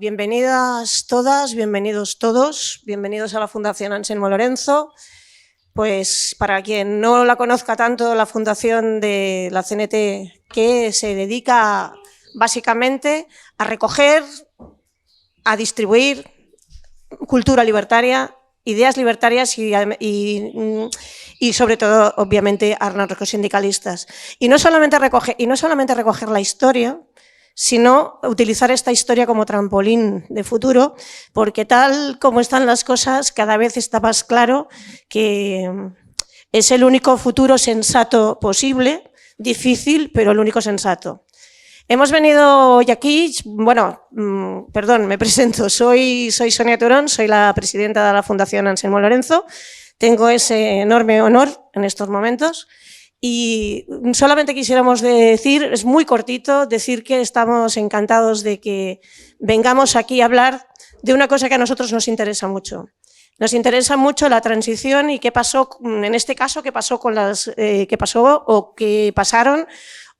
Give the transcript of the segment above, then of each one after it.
Bienvenidas todas, bienvenidos todos, bienvenidos a la Fundación Anselmo Lorenzo. Pues para quien no la conozca tanto, la Fundación de la CNT, que se dedica básicamente a recoger, a distribuir cultura libertaria, ideas libertarias y sobre todo, obviamente, anarcosindicalistas. Y no solamente recoger la historia, sino utilizar esta historia como trampolín de futuro, porque tal como están las cosas, cada vez está más claro que es el único futuro sensato posible, difícil, pero el único sensato. Hemos venido hoy aquí, bueno, perdón, me presento, soy Sonia Turón, soy la presidenta de la Fundación Anselmo Lorenzo, tengo ese enorme honor en estos momentos. Y solamente quisiéramos decir, es muy cortito, decir que estamos encantados de que vengamos aquí a hablar de una cosa que a nosotros nos interesa mucho. Nos interesa mucho la transición y qué pasó, en este caso, qué pasó con qué pasó o qué pasaron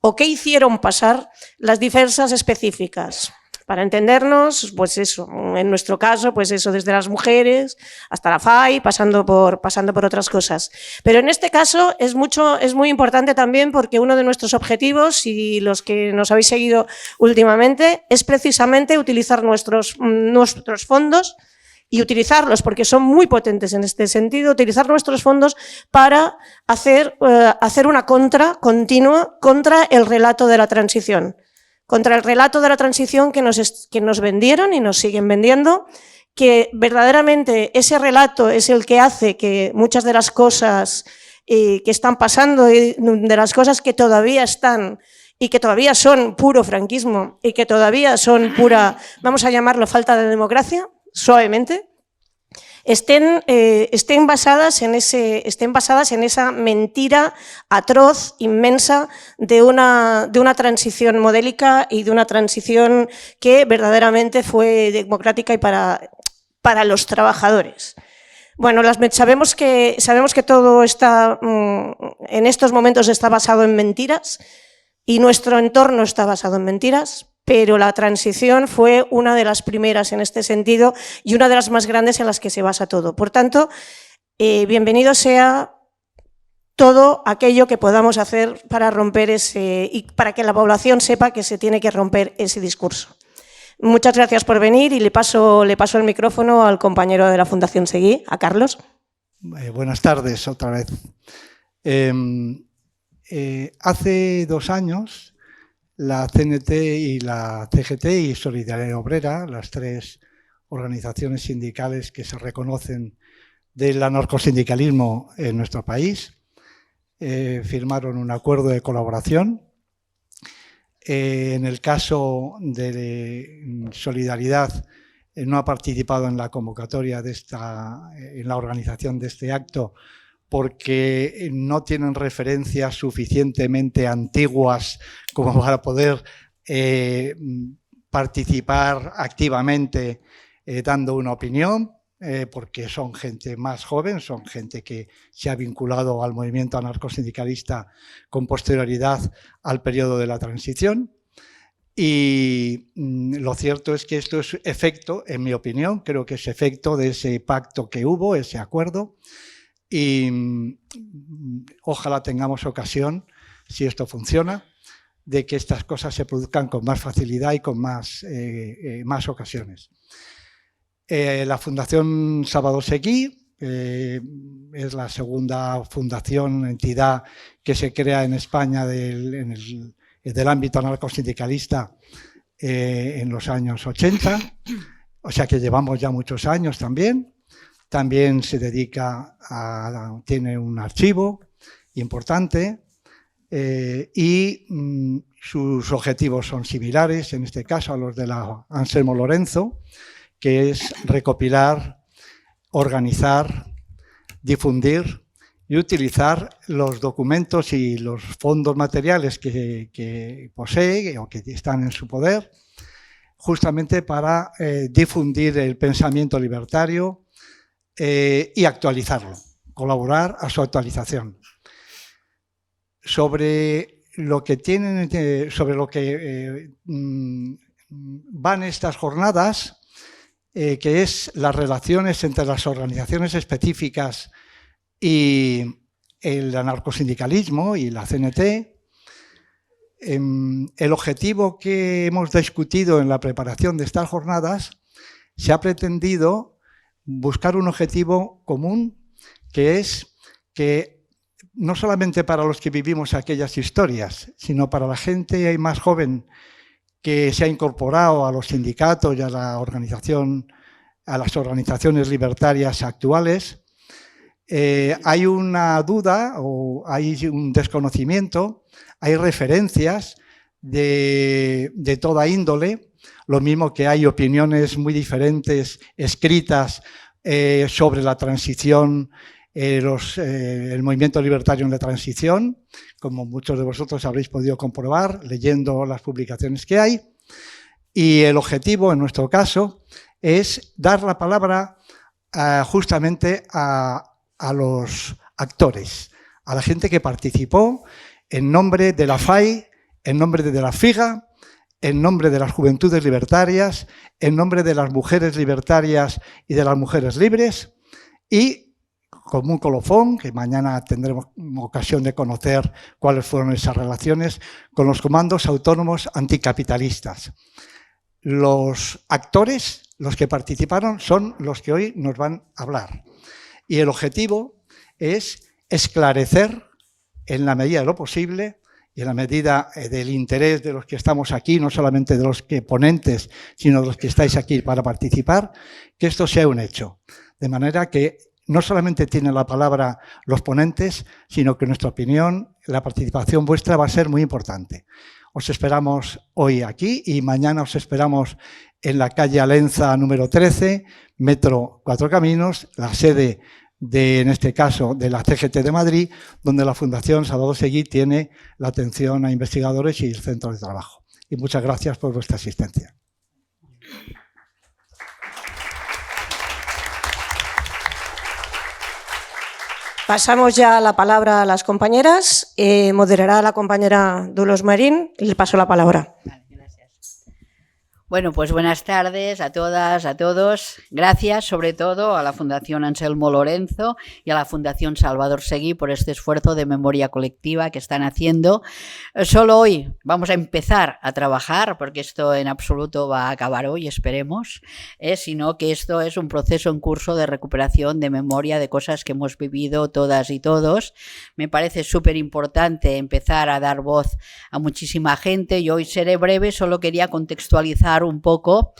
o qué hicieron pasar las diversas específicas. Para entendernos, pues eso, en nuestro caso, pues eso, desde las mujeres hasta la FAI, pasando por otras cosas. Pero en este caso es muy importante también porque uno de nuestros objetivos, y los que nos habéis seguido últimamente, es precisamente utilizar nuestros fondos y utilizarlos, porque son muy potentes en este sentido, utilizar nuestros fondos para hacer una contra continua contra el relato de la transición. Contra el relato de la transición que nos vendieron y nos siguen vendiendo, que verdaderamente ese relato es el que hace que muchas de las cosas que están pasando y de las cosas que todavía están y que todavía son puro franquismo y que todavía son pura, vamos a llamarlo falta de democracia, suavemente, estén basadas en esa mentira atroz, inmensa, de una transición modélica y de una transición que verdaderamente fue democrática y para los trabajadores. Bueno, sabemos que todo está, en estos momentos está basado en mentiras y nuestro entorno está basado en mentiras, pero la transición fue una de las primeras en este sentido y una de las más grandes en las que se basa todo. Por tanto, bienvenido sea todo aquello que podamos hacer para romper y para que la población sepa que se tiene que romper ese discurso. Muchas gracias por venir y le paso el micrófono al compañero de la Fundación Seguí, a Carlos. Buenas tardes otra vez. Hace 2 años la CNT y la CGT y Solidaridad Obrera, las 3 organizaciones sindicales que se reconocen del anarcosindicalismo en nuestro país, firmaron un acuerdo de colaboración. En el caso de Solidaridad, no ha participado en la convocatoria en la organización de este acto, porque no tienen referencias suficientemente antiguas como para poder participar activamente dando una opinión, porque son gente más joven, son gente que se ha vinculado al movimiento anarcosindicalista con posterioridad al periodo de la transición. Y lo cierto es que esto es efecto, en mi opinión, creo que es efecto de ese pacto que hubo, ese acuerdo, y ojalá tengamos ocasión, si esto funciona, de que estas cosas se produzcan con más facilidad y con más ocasiones. La Fundación Sábado Seguí es la segunda fundación, entidad que se crea en España del ámbito anarcosindicalista en los años 80, o sea que llevamos ya muchos años también. También se dedica tiene un archivo importante y sus objetivos son similares, en este caso a los de la Anselmo Lorenzo, que es recopilar, organizar, difundir y utilizar los documentos y los fondos materiales que posee o que están en su poder, justamente para difundir el pensamiento libertario y actualizarlo, colaborar a su actualización. Sobre lo que van estas jornadas, que es las relaciones entre las organizaciones específicas y el anarcosindicalismo y la CNT. El objetivo que hemos discutido en la preparación de estas jornadas, se ha pretendido buscar un objetivo común, que es que no solamente para los que vivimos aquellas historias, sino para la gente más joven que se ha incorporado a los sindicatos y a la organización, a las organizaciones libertarias actuales. Hay una duda o hay un desconocimiento, hay referencias de toda índole, lo mismo que hay opiniones muy diferentes escritas sobre la transición, el movimiento libertario en la transición, como muchos de vosotros habréis podido comprobar leyendo las publicaciones que hay. Y el objetivo, en nuestro caso, es dar la palabra justamente a los actores, a la gente que participó en nombre de la FAI, en nombre de la FIGA, en nombre de las juventudes libertarias, en nombre de las mujeres libertarias y de las mujeres libres, y como un colofón, que mañana tendremos ocasión de conocer cuáles fueron esas relaciones, con los comandos autónomos anticapitalistas. Los actores, los que participaron, son los que hoy nos van a hablar. Y el objetivo es esclarecer, en la medida de lo posible y en la medida del interés de los que estamos aquí, no solamente de los que ponentes, sino de los que estáis aquí para participar, que esto sea un hecho. De manera que no solamente tienen la palabra los ponentes, sino que en nuestra opinión la participación vuestra va a ser muy importante. Os esperamos hoy aquí y mañana os esperamos en la calle Alenza número 13, Metro Cuatro Caminos, la sede en este caso, de la CGT de Madrid, donde la Fundación Salvador Seguí tiene la atención a investigadores y el centro de trabajo. Y muchas gracias por vuestra asistencia. Pasamos ya la palabra a las compañeras. Moderará la compañera Dolors Marín. Le paso la palabra. Bueno, pues buenas tardes a todas, a todos. Gracias sobre todo a la Fundación Anselmo Lorenzo y a la Fundación Salvador Seguí por este esfuerzo de memoria colectiva que están haciendo. Solo hoy vamos a empezar a trabajar, porque esto en absoluto va a acabar hoy, esperemos, sino que esto es un proceso en curso de recuperación de memoria de cosas que hemos vivido todas y todos. Me parece súper importante empezar a dar voz a muchísima gente. Yo hoy seré breve, solo quería contextualizar un poco,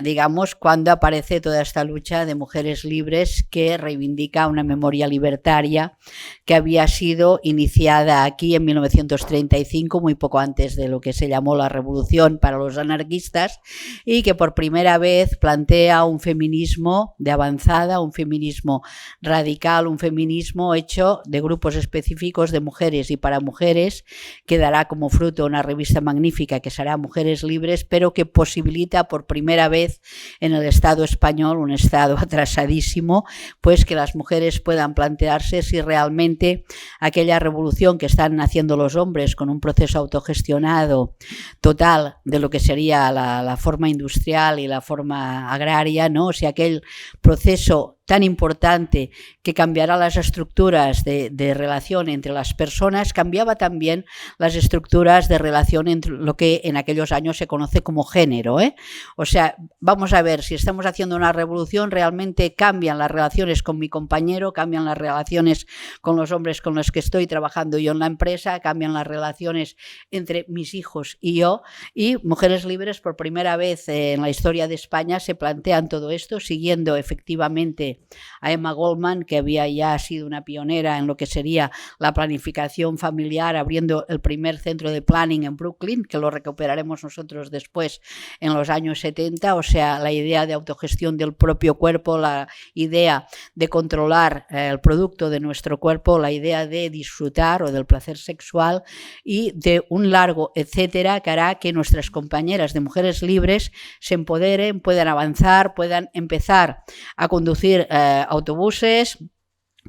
digamos, cuando aparece toda esta lucha de mujeres libres que reivindica una memoria libertaria que había sido iniciada aquí en 1935, muy poco antes de lo que se llamó la Revolución para los anarquistas, y que por primera vez plantea un feminismo de avanzada, un feminismo radical, un feminismo hecho de grupos específicos de mujeres y para mujeres, que dará como fruto una revista magnífica que será Mujeres Libres, pero que posibilita por primera vez en el Estado español, un Estado atrasadísimo, pues que las mujeres puedan plantearse si realmente aquella revolución que están haciendo los hombres con un proceso autogestionado total de lo que sería la forma industrial y la forma agraria, ¿no? O sea, aquel proceso tan importante que cambiará las estructuras de relación entre las personas, cambiaba también las estructuras de relación entre lo que en aquellos años se conoce como género, ¿eh? O sea, vamos a ver, si estamos haciendo una revolución, realmente cambian las relaciones con mi compañero, cambian las relaciones con los hombres con los que estoy trabajando yo en la empresa, cambian las relaciones entre mis hijos y yo, y Mujeres Libres por primera vez en la historia de España se plantean todo esto, siguiendo efectivamente a Emma Goldman, que había ya sido una pionera en lo que sería la planificación familiar, abriendo el primer centro de planning en Brooklyn, que lo recuperaremos nosotros después en los años 70, o sea, la idea de autogestión del propio cuerpo, la idea de controlar el producto de nuestro cuerpo, la idea de disfrutar o del placer sexual y de un largo etcétera que hará que nuestras compañeras de Mujeres Libres se empoderen, puedan avanzar, puedan empezar a conducir autobuses,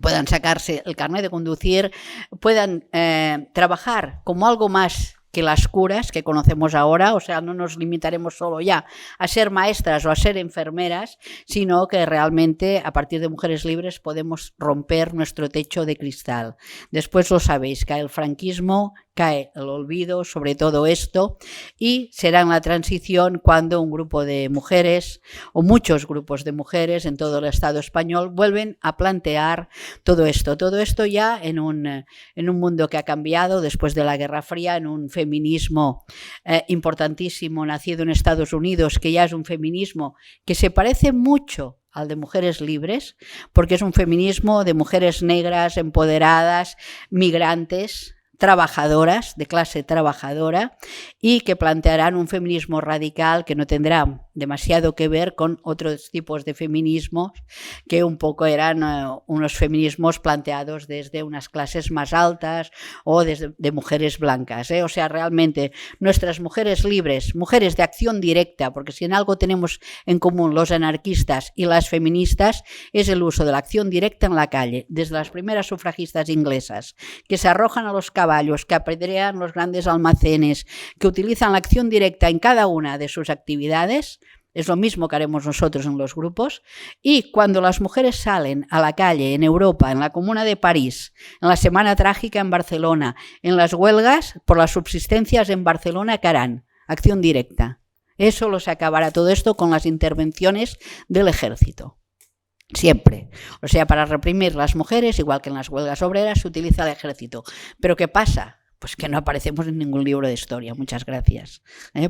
puedan sacarse el carnet de conducir, puedan trabajar como algo más que las curas que conocemos ahora, o sea, no nos limitaremos solo ya a ser maestras o a ser enfermeras, sino que realmente a partir de Mujeres Libres podemos romper nuestro techo de cristal. Después lo sabéis, cae el franquismo, cae el olvido sobre todo esto y será en la transición cuando un grupo de mujeres o muchos grupos de mujeres en todo el Estado español vuelven a plantear todo esto ya en un mundo que ha cambiado después de la Guerra Fría, en un feminismo importantísimo nacido en Estados Unidos, que ya es un feminismo que se parece mucho al de Mujeres Libres, porque es un feminismo de mujeres negras, empoderadas, migrantes, trabajadoras, de clase trabajadora, y que plantearán un feminismo radical que no tendrá demasiado que ver con otros tipos de feminismos que un poco eran unos feminismos planteados desde unas clases más altas o desde de mujeres blancas, O sea, realmente nuestras mujeres libres, mujeres de acción directa, porque si en algo tenemos en común los anarquistas y las feministas es el uso de la acción directa en la calle, desde las primeras sufragistas inglesas, que se arrojan a los caballos, que apedrean los grandes almacenes, que utilizan la acción directa en cada una de sus actividades. Es lo mismo que haremos nosotros en los grupos. Y cuando las mujeres salen a la calle en Europa, en la Comuna de París, en la Semana Trágica en Barcelona, en las huelgas por las subsistencias en Barcelona, ¿qué harán? Acción directa. Eso lo se acabará todo esto con las intervenciones del ejército. Siempre. O sea, para reprimir las mujeres, igual que en las huelgas obreras, se utiliza el ejército. ¿Pero qué pasa? Pues que no aparecemos en ningún libro de historia. Muchas gracias.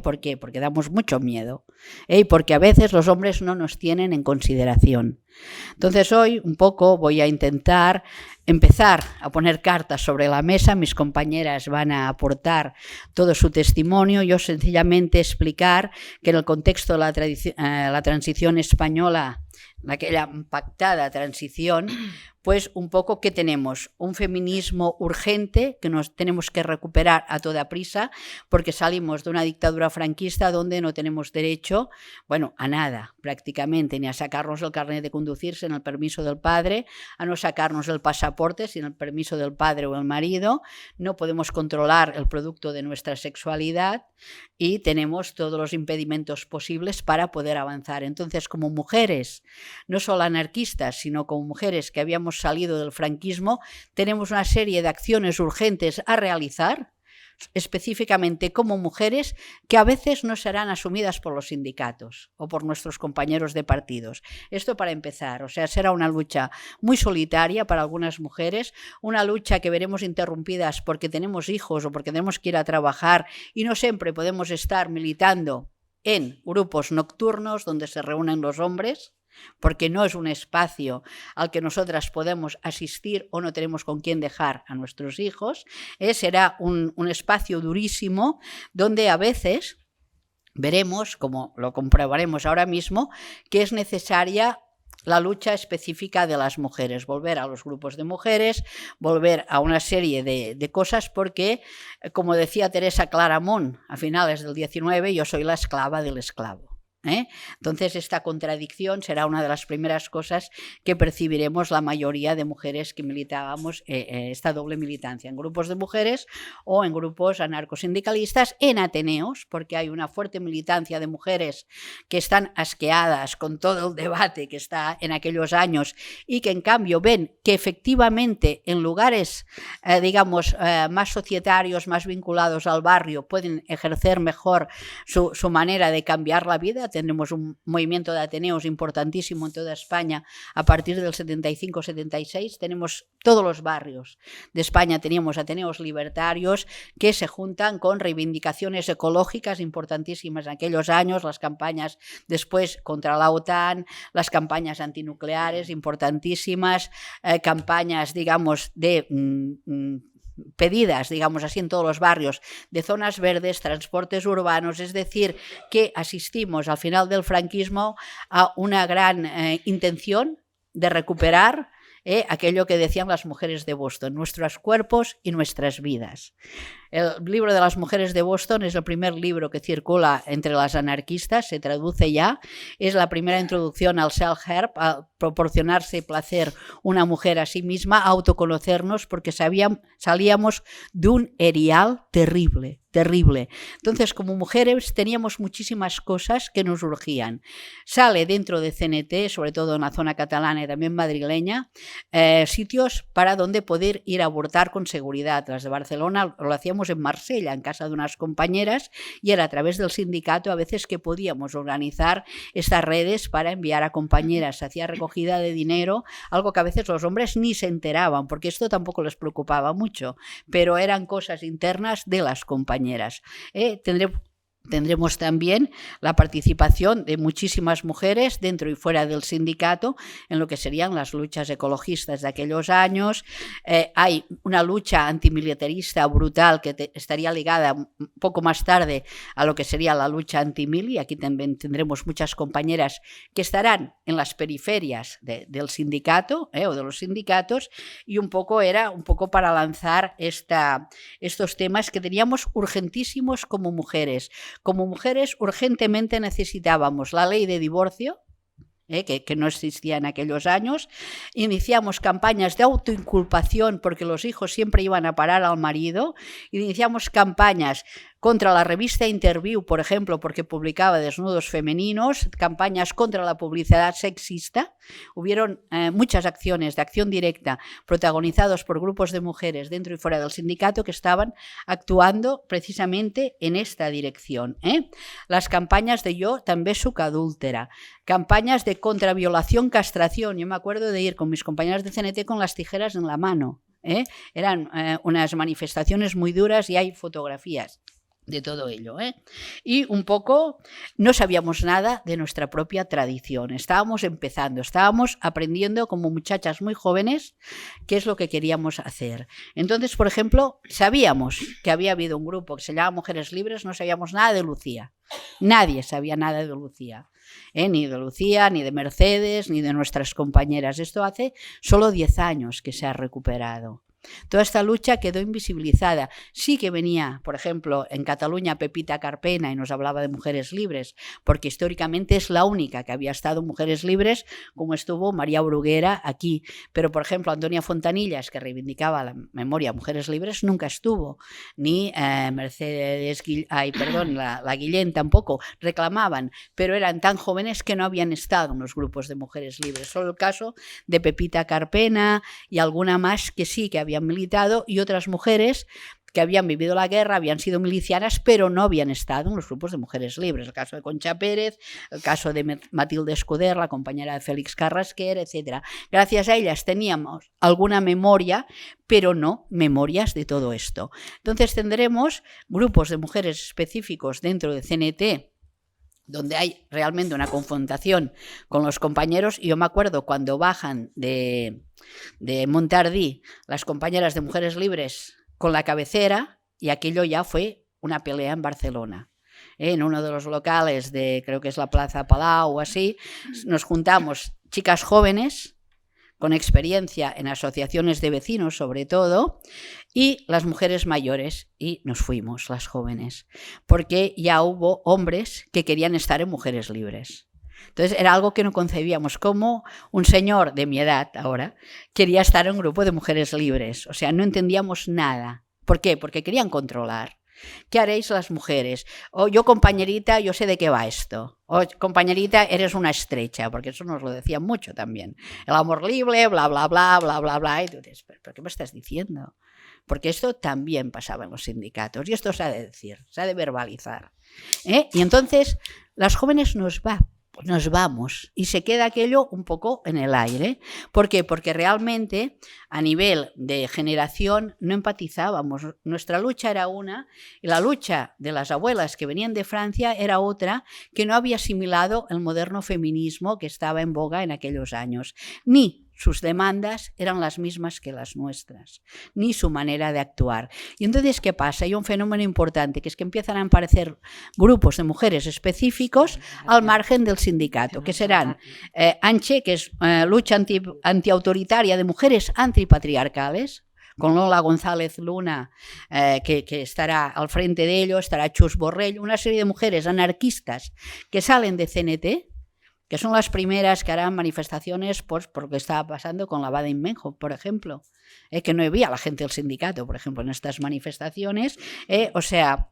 ¿Por qué? Porque damos mucho miedo. Y porque a veces los hombres no nos tienen en consideración. Entonces hoy un poco voy a intentar empezar a poner cartas sobre la mesa. Mis compañeras van a aportar todo su testimonio. Yo sencillamente explicar que en el contexto de la transición española, aquella pactada transición, pues un poco que tenemos un feminismo urgente que nos tenemos que recuperar a toda prisa porque salimos de una dictadura franquista donde no tenemos derecho, bueno, a nada prácticamente, ni a sacarnos el carnet de conducir sin el permiso del padre, a no sacarnos el pasaporte sin el permiso del padre o el marido, no podemos controlar el producto de nuestra sexualidad y tenemos todos los impedimentos posibles para poder avanzar. Entonces, como mujeres, no solo anarquistas, sino como mujeres que habíamos salido del franquismo, tenemos una serie de acciones urgentes a realizar, específicamente como mujeres, que a veces no serán asumidas por los sindicatos o por nuestros compañeros de partidos. Esto para empezar, o sea, será una lucha muy solitaria para algunas mujeres, una lucha que veremos interrumpidas porque tenemos hijos o porque tenemos que ir a trabajar y no siempre podemos estar militando en grupos nocturnos donde se reúnen los hombres, porque no es un espacio al que nosotras podemos asistir o no tenemos con quién dejar a nuestros hijos. Será un espacio durísimo donde a veces veremos, como lo comprobaremos ahora mismo, que es necesaria la lucha específica de las mujeres, volver a los grupos de mujeres, volver a una serie de cosas porque, como decía Teresa Claramunt a finales del 19, yo soy la esclava del esclavo. Entonces esta contradicción será una de las primeras cosas que percibiremos la mayoría de mujeres que militábamos esta doble militancia en grupos de mujeres o en grupos anarcosindicalistas, en ateneos, porque hay una fuerte militancia de mujeres que están asqueadas con todo el debate que está en aquellos años y que en cambio ven que efectivamente en lugares digamos más societarios, más vinculados al barrio, pueden ejercer mejor su manera de cambiar la vida. Tenemos un movimiento de ateneos importantísimo en toda España. A partir del 75-76 tenemos todos los barrios de España, teníamos ateneos libertarios que se juntan con reivindicaciones ecológicas importantísimas en aquellos años, las campañas después contra la OTAN, las campañas antinucleares importantísimas, campañas, digamos, de pedidas, digamos así, en todos los barrios, de zonas verdes, transportes urbanos, es decir, que asistimos al final del franquismo a una gran intención de recuperar aquello que decían las mujeres de Boston, nuestros cuerpos y nuestras vidas. El libro de las mujeres de Boston es el primer libro que circula entre las anarquistas, se traduce ya, es la primera introducción al self-help, a proporcionarse placer una mujer a sí misma, a autoconocernos, porque salíamos de un erial terrible. Entonces, como mujeres teníamos muchísimas cosas que nos urgían. Sale dentro de CNT, sobre todo en la zona catalana y también madrileña, sitios para donde poder ir a abortar con seguridad. Las de Barcelona lo hacíamos en Marsella, en casa de unas compañeras, y era a través del sindicato a veces que podíamos organizar estas redes para enviar a compañeras. Se hacía recogida de dinero, algo que a veces los hombres ni se enteraban, porque esto tampoco les preocupaba mucho, pero eran cosas internas de las compañeras. Tendremos también la participación de muchísimas mujeres dentro y fuera del sindicato en lo que serían las luchas ecologistas de aquellos años. Hay una lucha antimilitarista brutal que estaría ligada un poco más tarde a lo que sería la lucha antimili. Aquí también tendremos muchas compañeras que estarán en las periferias del sindicato o de los sindicatos, y era un poco para lanzar estos temas que teníamos urgentísimos como mujeres. Como mujeres urgentemente necesitábamos la ley de divorcio, que no existía en aquellos años. Iniciamos campañas de autoinculpación porque los hijos siempre iban a parar al marido. Iniciamos campañas contra la revista Interview, por ejemplo, porque publicaba desnudos femeninos, campañas contra la publicidad sexista. Hubieron muchas acciones de acción directa protagonizados por grupos de mujeres dentro y fuera del sindicato que estaban actuando precisamente en esta dirección. Las campañas de Yo també soc adúltera, campañas de contraviolación, castración. Yo me acuerdo de ir con mis compañeras de CNT con las tijeras en la mano. Eran unas manifestaciones muy duras y hay fotografías de todo ello. Y un poco no sabíamos nada de nuestra propia tradición. Estábamos empezando, estábamos aprendiendo como muchachas muy jóvenes qué es lo que queríamos hacer. Entonces, por ejemplo, sabíamos que había habido un grupo que se llamaba Mujeres Libres, no sabíamos nada de Lucía. Nadie sabía nada de Lucía. Ni de Lucía, ni de Mercedes, ni de nuestras compañeras. Esto hace solo 10 años que se ha recuperado. Toda esta lucha quedó invisibilizada. Sí que venía, por ejemplo, en Cataluña Pepita Carpena y nos hablaba de mujeres libres, porque históricamente es la única que había estado en Mujeres Libres, como estuvo María Bruguera aquí. Pero, por ejemplo, Antonia Fontanillas, que reivindicaba la memoria de Mujeres Libres, nunca estuvo. Ni Mercedes, la Guillén tampoco reclamaban, pero eran tan jóvenes que no habían estado en los grupos de Mujeres Libres. Solo el caso de Pepita Carpena y alguna más que sí que habían militado, y otras mujeres que habían vivido la guerra, habían sido milicianas, pero no habían estado en los grupos de Mujeres Libres. El caso de Concha Pérez, el caso de Matilde Escuder, la compañera de Félix Carrasquer, etc. Gracias a ellas teníamos alguna memoria, pero no memorias de todo esto. Entonces tendremos grupos de mujeres específicos dentro de CNT, donde hay realmente una confrontación con los compañeros. Y yo me acuerdo cuando bajan de Montardí las compañeras de Mujeres Libres con la cabecera, y aquello ya fue una pelea en Barcelona. En uno de los locales de, creo que es la Plaza Palau o así, nos juntamos chicas jóvenes con experiencia en asociaciones de vecinos sobre todo, y las mujeres mayores, y nos fuimos las jóvenes, porque ya hubo hombres que querían estar en Mujeres Libres. Entonces era algo que no concebíamos, como un señor de mi edad ahora quería estar en un grupo de Mujeres Libres. O sea, no entendíamos nada. ¿Por qué? Porque querían controlar. ¿Qué haréis las mujeres? O yo, compañerita, yo sé de qué va esto. O compañerita, eres una estrecha, porque eso nos lo decían mucho también. El amor libre, bla, bla, bla, bla, bla, bla. Y tú dices, ¿pero qué me estás diciendo? Porque esto también pasaba en los sindicatos, y esto se ha de decir, se ha de verbalizar. Y entonces las jóvenes nos vamos, y se queda aquello un poco en el aire. ¿Por qué? Porque realmente a nivel de generación no empatizábamos. Nuestra lucha era una, y la lucha de las abuelas que venían de Francia era otra, que no había asimilado el moderno feminismo que estaba en boga en aquellos años. Ni sus demandas eran las mismas que las nuestras, ni su manera de actuar. Y entonces, ¿qué pasa? Hay un fenómeno importante, que es que empiezan a aparecer grupos de mujeres específicos al margen del sindicato, que serán ANCHE, que es lucha antiautoritaria de mujeres antipatriarcales, con Lola González Luna, que estará al frente de ello, estará Chus Borrell, una serie de mujeres anarquistas que salen de CNT, que son las primeras que harán manifestaciones por lo que estaba pasando con la Baden-Meinhof, por ejemplo, que no había la gente del sindicato, por ejemplo, en estas manifestaciones. O sea,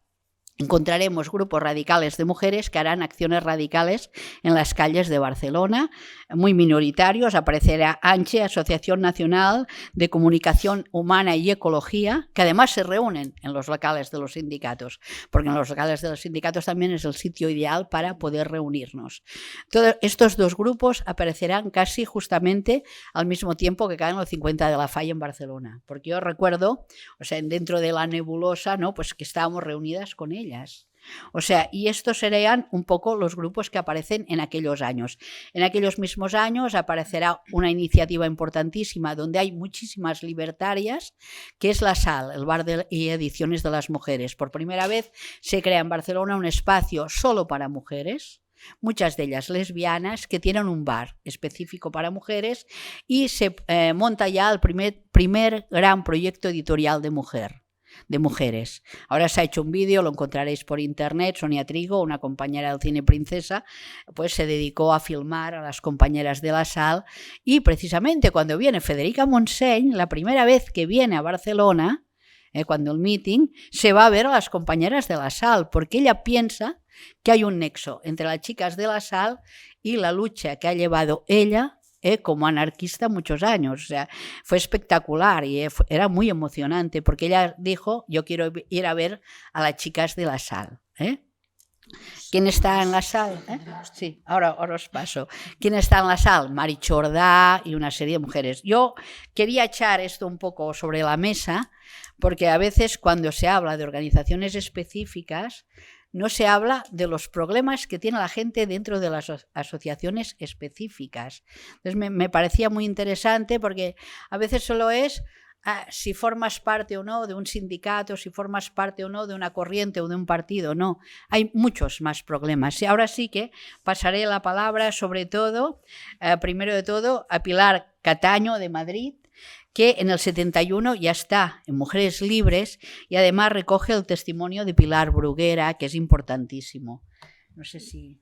encontraremos grupos radicales de mujeres que harán acciones radicales en las calles de Barcelona, muy minoritarios. Aparecerá ANCHE, Asociación Nacional de Comunicación Humana y Ecología, que además se reúnen en los locales de los sindicatos, porque en los locales de los sindicatos también es el sitio ideal para poder reunirnos. Todos estos dos grupos aparecerán casi justamente al mismo tiempo que caen los 50 de la Falla en Barcelona, porque yo recuerdo, o sea, dentro de la nebulosa, ¿no?, pues que estábamos reunidas con ellas. O sea, y estos serían un poco los grupos que aparecen en aquellos años. En aquellos mismos años aparecerá una iniciativa importantísima donde hay muchísimas libertarias, que es la SAL, el Bar y Ediciones de las Mujeres. Por primera vez se crea en Barcelona un espacio solo para mujeres, muchas de ellas lesbianas, que tienen un bar específico para mujeres, y se monta ya el primer gran proyecto editorial de mujeres. Ahora se ha hecho un vídeo, lo encontraréis por internet. Sonia Trigo, una compañera del Cine Princesa, pues se dedicó a filmar a las compañeras de la SAL, y precisamente cuando viene Federica Montseny, la primera vez que viene a Barcelona, cuando el meeting, se va a ver a las compañeras de la SAL, porque ella piensa que hay un nexo entre las chicas de la SAL y la lucha que ha llevado ella como anarquista muchos años. O sea, fue espectacular y era muy emocionante, porque ella dijo: yo quiero ir a ver a las chicas de la SAL. ¿Quién está en la SAL? Sí, ahora os paso. ¿Quién está en la SAL? Mari Jordà y una serie de mujeres. Yo quería echar esto un poco sobre la mesa, porque a veces cuando se habla de organizaciones específicas no se habla de los problemas que tiene la gente dentro de las asociaciones específicas. Entonces me parecía muy interesante, porque a veces solo es si formas parte o no de un sindicato, si formas parte o no de una corriente o de un partido. No, hay muchos más problemas. Y ahora sí que pasaré la palabra, sobre todo, primero de todo, a Pilar Cataño, de Madrid, que en el 71 ya está en Mujeres Libres, y además recoge el testimonio de Pilar Bruguera, que es importantísimo. No sé si...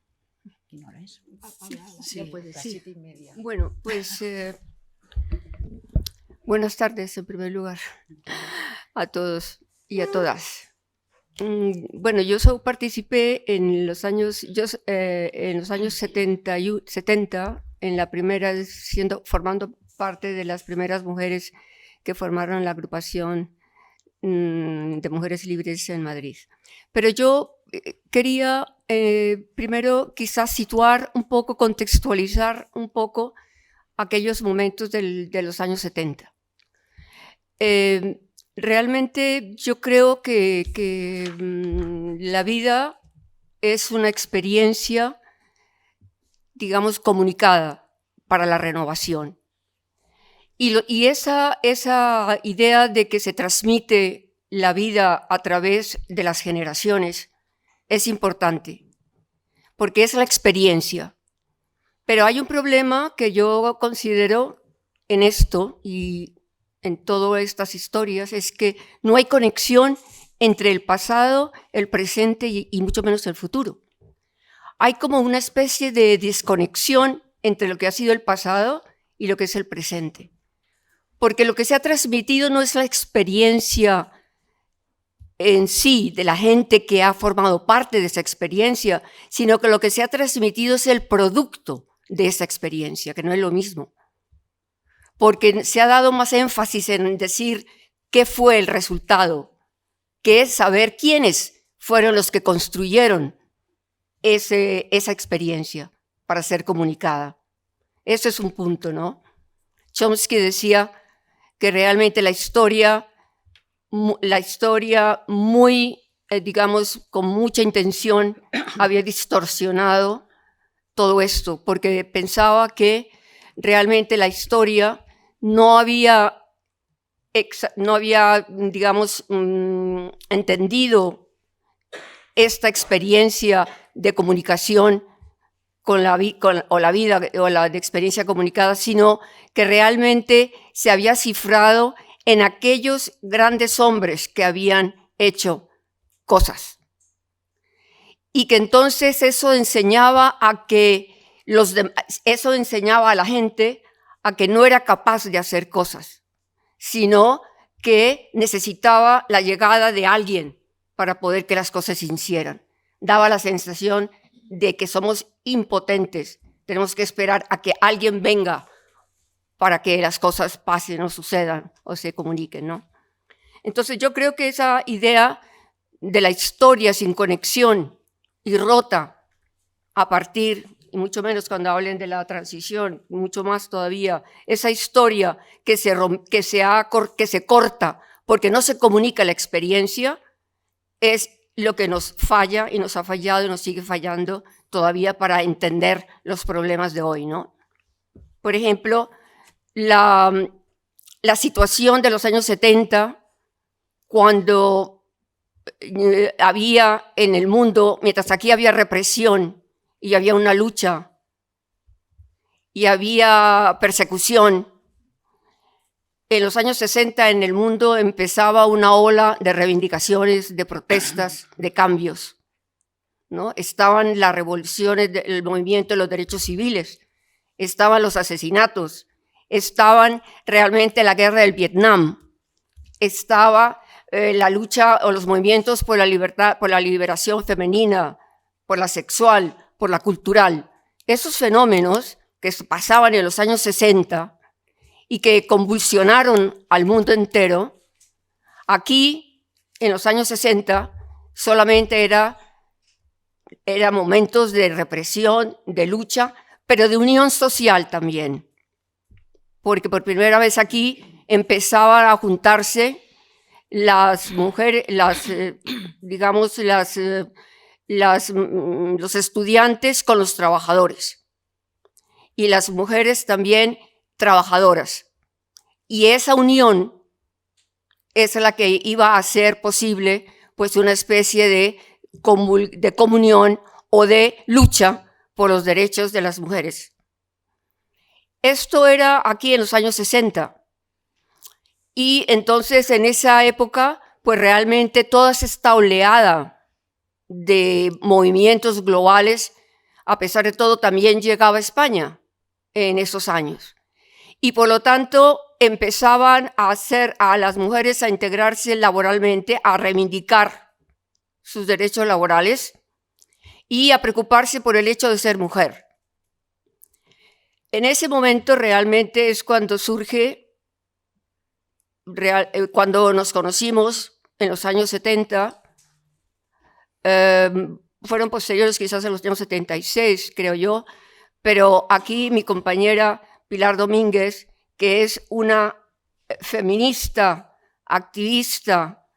¿Qué hora es? Sí, sí. 7:30. Bueno, pues buenas tardes en primer lugar a todos y a todas. Bueno, yo participé en los años 70, en la primera, formando parte de las primeras mujeres que formaron la agrupación de Mujeres Libres en Madrid. Pero yo quería primero quizás situar un poco, contextualizar un poco aquellos momentos de los años 70. Realmente yo creo que la vida es una experiencia, digamos, comunicada para la renovación. Y esa idea de que se transmite la vida a través de las generaciones es importante, porque es la experiencia. Pero hay un problema que yo considero en esto y en todas estas historias, es que no hay conexión entre el pasado, el presente y mucho menos el futuro. Hay como una especie de desconexión entre lo que ha sido el pasado y lo que es el presente. Porque lo que se ha transmitido no es la experiencia en sí de la gente que ha formado parte de esa experiencia, sino que lo que se ha transmitido es el producto de esa experiencia, que no es lo mismo. Porque se ha dado más énfasis en decir qué fue el resultado, que es saber quiénes fueron los que construyeron esa experiencia para ser comunicada. Ese es un punto, ¿no? Chomsky decía que realmente la historia muy, digamos, con mucha intención, había distorsionado todo esto, porque pensaba que realmente la historia no había, digamos, entendido esta experiencia de comunicación con la vida o la de experiencia comunicada, sino que realmente se había cifrado en aquellos grandes hombres que habían hecho cosas. Y que entonces eso enseñaba a la gente a que no era capaz de hacer cosas, sino que necesitaba la llegada de alguien para poder que las cosas se hicieran. Daba la sensación de que somos impotentes, tenemos que esperar a que alguien venga para que las cosas pasen o sucedan o se comuniquen, ¿no? Entonces yo creo que esa idea de la historia sin conexión y rota a partir, y mucho menos cuando hablen de la transición, mucho más todavía, esa historia que se corta porque no se comunica la experiencia, es lo que nos falla y nos ha fallado y nos sigue fallando todavía para entender los problemas de hoy, ¿no? Por ejemplo, la situación de los años 70, cuando había en el mundo, mientras aquí había represión y había una lucha y había persecución, en los años 60 en el mundo empezaba una ola de reivindicaciones, de protestas, de cambios, ¿no? Estaban las revoluciones, el movimiento de los derechos civiles, estaban los asesinatos, estaban realmente la guerra del Vietnam, estaba la lucha o los movimientos por la libertad, por la liberación femenina, por la sexual, por la cultural. Esos fenómenos que pasaban en los años 60 y que convulsionaron al mundo entero, aquí en los años 60 solamente era momentos de represión, de lucha, pero de unión social también, porque por primera vez aquí empezaban a juntarse las mujeres, los estudiantes con los trabajadores y las mujeres también trabajadoras. Y esa unión es la que iba a hacer posible pues una especie de comunión o de lucha por los derechos de las mujeres. Esto era aquí en los años 60. Y entonces en esa época, pues realmente toda esta oleada de movimientos globales, a pesar de todo, también llegaba a España en esos años. Y por lo tanto empezaban a hacer a las mujeres a integrarse laboralmente, a reivindicar sus derechos laborales y a preocuparse por el hecho de ser mujer. En ese momento realmente es cuando surge, cuando nos conocimos en los años 70, fueron posteriores quizás a los años 76, creo yo, pero aquí mi compañera Pilar Domínguez, que es una feminista, activista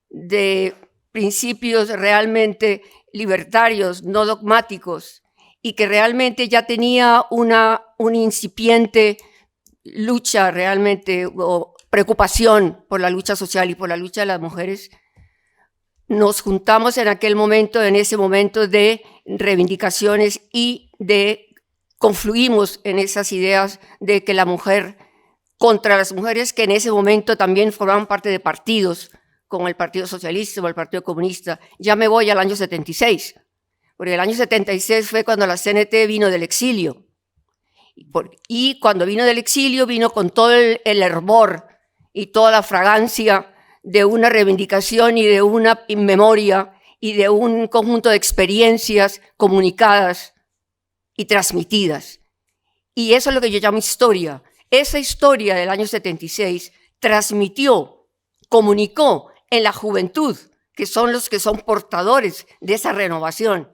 de principios realmente libertarios, no dogmáticos, y que realmente ya tenía una incipiente lucha realmente, o preocupación por la lucha social y por la lucha de las mujeres, nos juntamos en ese momento de reivindicaciones y confluimos en esas ideas de que la mujer, contra las mujeres que en ese momento también formaban parte de partidos, como el Partido Socialista o el Partido Comunista. Ya me voy al año 76, porque el año 76 fue cuando la CNT vino del exilio. Y cuando vino del exilio, vino con todo el hervor y toda la fragancia de una reivindicación y de una memoria y de un conjunto de experiencias comunicadas y transmitidas. Y eso es lo que yo llamo historia. Esa historia del año 76 transmitió, comunicó en la juventud, que son los que son portadores de esa renovación,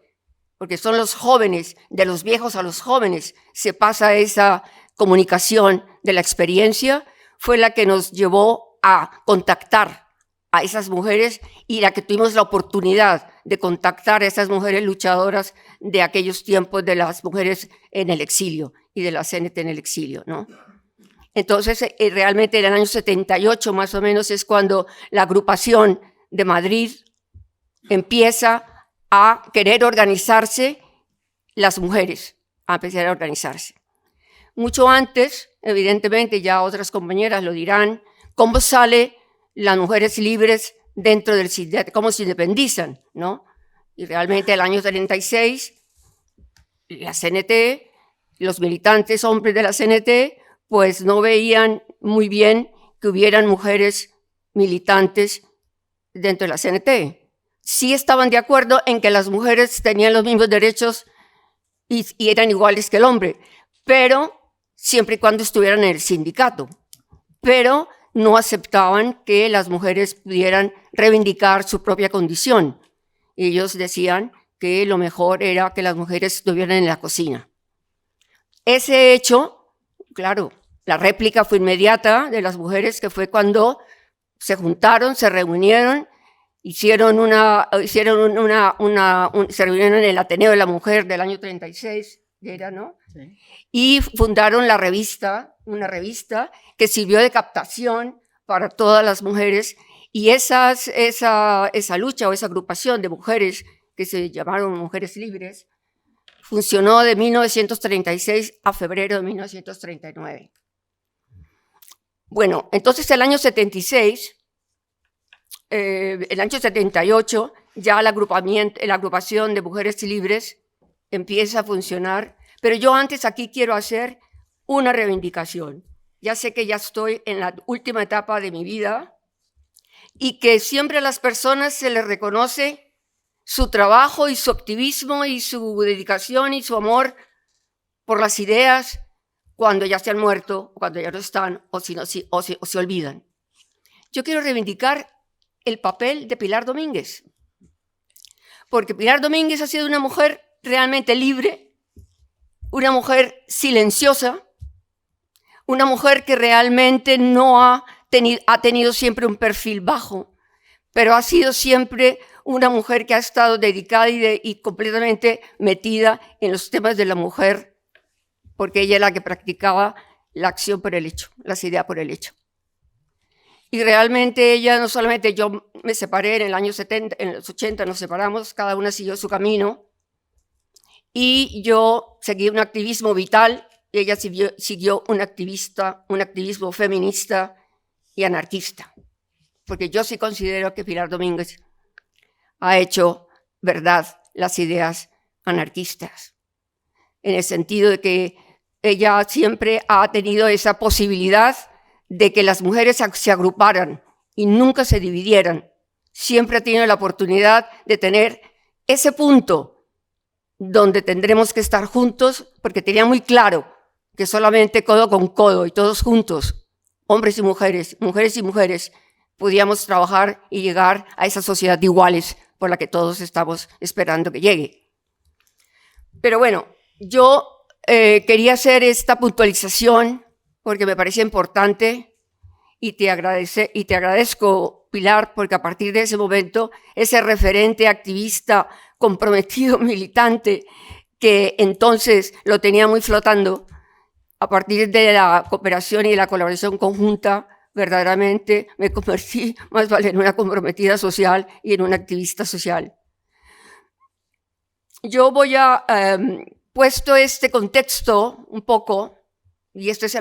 porque son los jóvenes, de los viejos a los jóvenes, se pasa esa comunicación de la experiencia, fue la que nos llevó a contactar a esas mujeres y la que tuvimos la oportunidad de contactar a esas mujeres luchadoras de aquellos tiempos de las mujeres en el exilio y de la CNT en el exilio, ¿no? Entonces, realmente en el año 78 más o menos es cuando la agrupación de Madrid empieza a querer organizarse, las mujeres a empezar a organizarse. Mucho antes, evidentemente, ya otras compañeras lo dirán, ¿Cómo sale las mujeres libres dentro del CIDET? ¿Cómo se independizan, no? Y realmente el año 36, la CNT, los militantes hombres de la CNT, pues no veían muy bien que hubieran mujeres militantes dentro de la CNT. Sí estaban de acuerdo en que las mujeres tenían los mismos derechos y eran iguales que el hombre, pero siempre y cuando estuvieran en el sindicato. Pero no aceptaban que las mujeres pudieran reivindicar su propia condición. Ellos decían que lo mejor era que las mujeres estuvieran en la cocina. Ese hecho, claro, la réplica fue inmediata de las mujeres, que fue cuando se juntaron, se reunieron, se reunieron en el Ateneo de la Mujer del año 36, era, ¿no? Sí. Y fundaron la revista, una revista que sirvió de captación para todas las mujeres, y esa lucha o esa agrupación de mujeres que se llamaron Mujeres Libres funcionó de 1936 a febrero de 1939. Bueno, entonces el año 76, el año 78, ya la agrupación de Mujeres Libres empieza a funcionar, pero yo antes aquí quiero hacer una reivindicación. Ya sé que ya estoy en la última etapa de mi vida y que siempre a las personas se les reconoce su trabajo y su activismo y su dedicación y su amor por las ideas cuando ya se han muerto, cuando ya no están o se olvidan. Yo quiero reivindicar el papel de Pilar Domínguez, porque Pilar Domínguez ha sido una mujer realmente libre, una mujer silenciosa, una mujer que realmente no ha tenido siempre un perfil bajo, pero ha sido siempre una mujer que ha estado dedicada y completamente metida en los temas de la mujer, porque ella es la que practicaba la acción por el hecho, las ideas por el hecho. Y realmente ella, no solamente yo me separé en el año 70, en los 80 nos separamos, cada una siguió su camino, y yo seguí un activismo vital, y ella siguió un activismo feminista y anarquista, porque yo sí considero que Pilar Domínguez ha hecho verdad las ideas anarquistas, en el sentido de que ella siempre ha tenido esa posibilidad de que las mujeres se agruparan y nunca se dividieran. Siempre ha tenido la oportunidad de tener ese punto donde tendremos que estar juntos, porque tenía muy claro que solamente codo con codo y todos juntos, hombres y mujeres, podíamos trabajar y llegar a esa sociedad de iguales por la que todos estamos esperando que llegue. Pero bueno, yo quería hacer esta puntualización porque me parecía importante y te agradezco, Pilar, porque a partir de ese momento, ese referente activista, comprometido, militante, que entonces lo tenía muy flotando, a partir de la cooperación y la colaboración conjunta, verdaderamente me convertí más vale en una comprometida social y en una activista social. Yo voy a, puesto este contexto un poco, y este es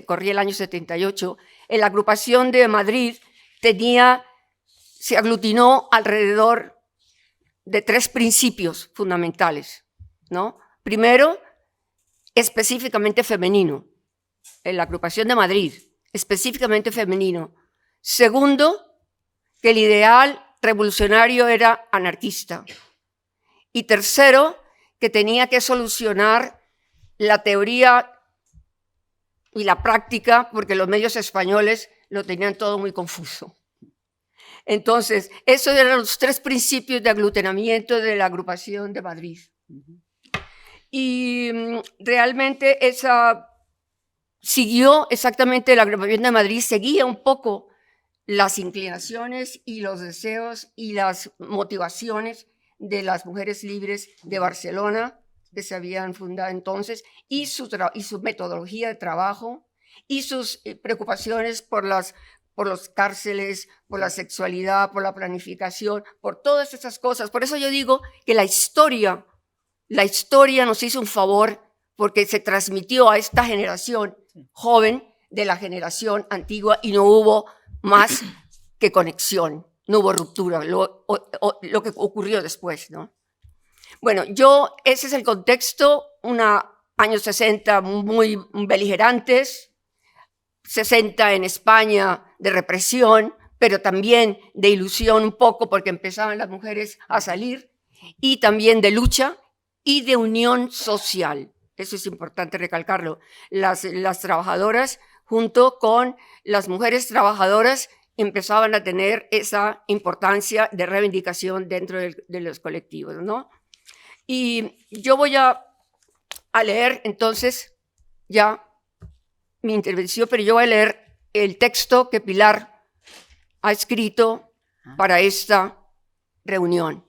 corría el año 78, en la agrupación de Madrid se aglutinó alrededor de 3 principios fundamentales, ¿no? Primero, específicamente femenino, en la agrupación de Madrid, específicamente femenino. Segundo, que el ideal revolucionario era anarquista. Y tercero, que tenía que solucionar la teoría y la práctica, porque los medios españoles lo tenían todo muy confuso. Entonces, esos eran los 3 principios de aglutinamiento de la agrupación de Madrid. Y realmente siguió exactamente la agrupación de Madrid, seguía un poco las inclinaciones y los deseos y las motivaciones de las mujeres libres de Barcelona, que se habían fundado entonces, y su metodología de trabajo, y sus preocupaciones por las cárceles, por la sexualidad, por la planificación, por todas esas cosas. Por eso yo digo que la historia nos hizo un favor porque se transmitió a esta generación joven de la generación antigua y no hubo más que conexión, no hubo ruptura, lo que ocurrió después, ¿no? Bueno, ese es el contexto, años 60 muy beligerantes, 60 en España de represión, pero también de ilusión un poco porque empezaban las mujeres a salir, y también de lucha y de unión social. Eso es importante recalcarlo. Las trabajadoras, junto con las mujeres trabajadoras, empezaban a tener esa importancia de reivindicación dentro de los colectivos, ¿no? Y yo voy a leer entonces ya mi intervención, pero yo voy a leer el texto que Pilar ha escrito para esta reunión.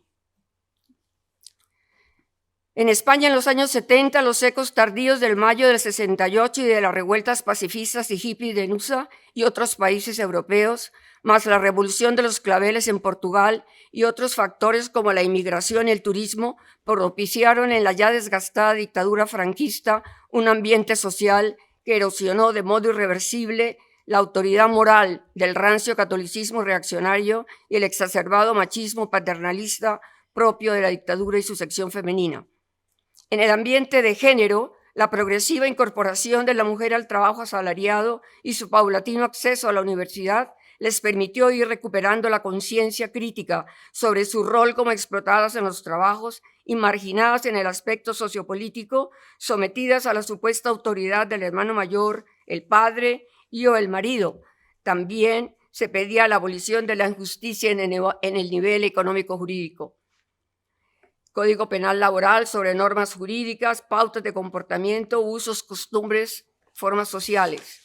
En España, en los años 70, los ecos tardíos del mayo del 68 y de las revueltas pacifistas y hippies de USA y otros países europeos, más la revolución de los claveles en Portugal y otros factores como la inmigración y el turismo, propiciaron en la ya desgastada dictadura franquista un ambiente social que erosionó de modo irreversible la autoridad moral del rancio catolicismo reaccionario y el exacerbado machismo paternalista propio de la dictadura y su sección femenina. En el ambiente de género, la progresiva incorporación de la mujer al trabajo asalariado y su paulatino acceso a la universidad les permitió ir recuperando la conciencia crítica sobre su rol como explotadas en los trabajos y marginadas en el aspecto sociopolítico, sometidas a la supuesta autoridad del hermano mayor, el padre y o el marido. También se pedía la abolición de la injusticia en el nivel económico-jurídico. Código Penal Laboral sobre normas jurídicas, pautas de comportamiento, usos, costumbres, formas sociales.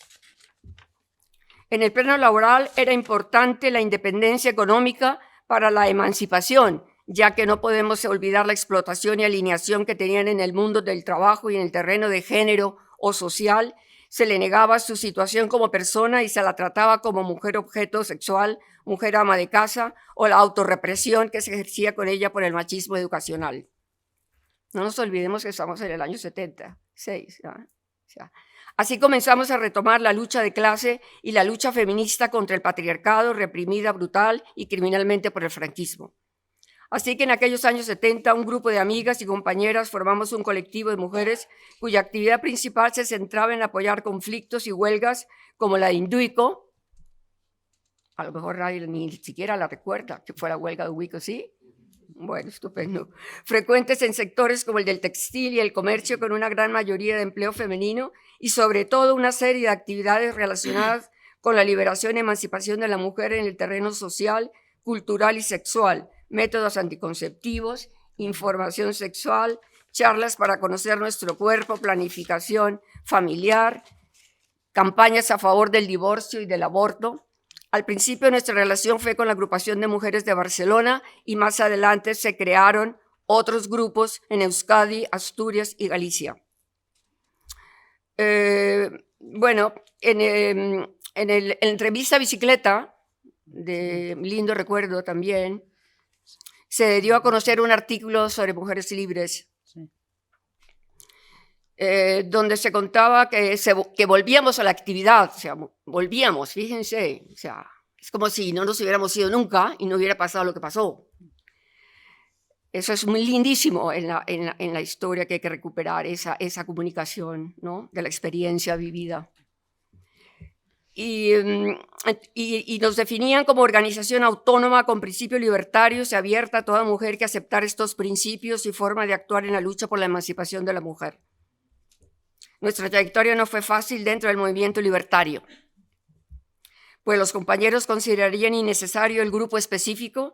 En el plano laboral era importante la independencia económica para la emancipación, ya que no podemos olvidar la explotación y alineación que tenían en el mundo del trabajo y en el terreno de género o social. Se le negaba su situación como persona y se la trataba como mujer objeto sexual, mujer ama de casa, o la autorrepresión que se ejercía con ella por el machismo educacional. No nos olvidemos que estamos en el año 76. ¿no? Así comenzamos a retomar la lucha de clase y la lucha feminista contra el patriarcado, reprimida brutal y criminalmente por el franquismo. Así que en aquellos años 70, un grupo de amigas y compañeras formamos un colectivo de mujeres cuya actividad principal se centraba en apoyar conflictos y huelgas como la de Induico. A lo mejor nadie ni siquiera la recuerda, que fue la huelga de Induico, ¿sí? Bueno, estupendo. Frecuentes en sectores como el del textil y el comercio, con una gran mayoría de empleo femenino y sobre todo una serie de actividades relacionadas con la liberación y emancipación de la mujer en el terreno social, cultural y sexual, métodos anticonceptivos, información sexual, charlas para conocer nuestro cuerpo, planificación familiar, campañas a favor del divorcio y del aborto. Al principio nuestra relación fue con la agrupación de mujeres de Barcelona y más adelante se crearon otros grupos en Euskadi, Asturias y Galicia. Bueno, en la entrevista Bicicleta, de lindo recuerdo también, se dio a conocer un artículo sobre mujeres libres, sí. Donde se contaba que volvíamos a la actividad, o sea, volvíamos, fíjense, o sea, es como si no nos hubiéramos ido nunca y no hubiera pasado lo que pasó. Eso es muy lindísimo en la historia, que hay que recuperar esa comunicación, ¿no? De la experiencia vivida. Y nos definían como organización autónoma con principios libertarios y abierta a toda mujer que aceptara estos principios y forma de actuar en la lucha por la emancipación de la mujer. Nuestra trayectoria no fue fácil dentro del movimiento libertario, pues los compañeros considerarían innecesario el grupo específico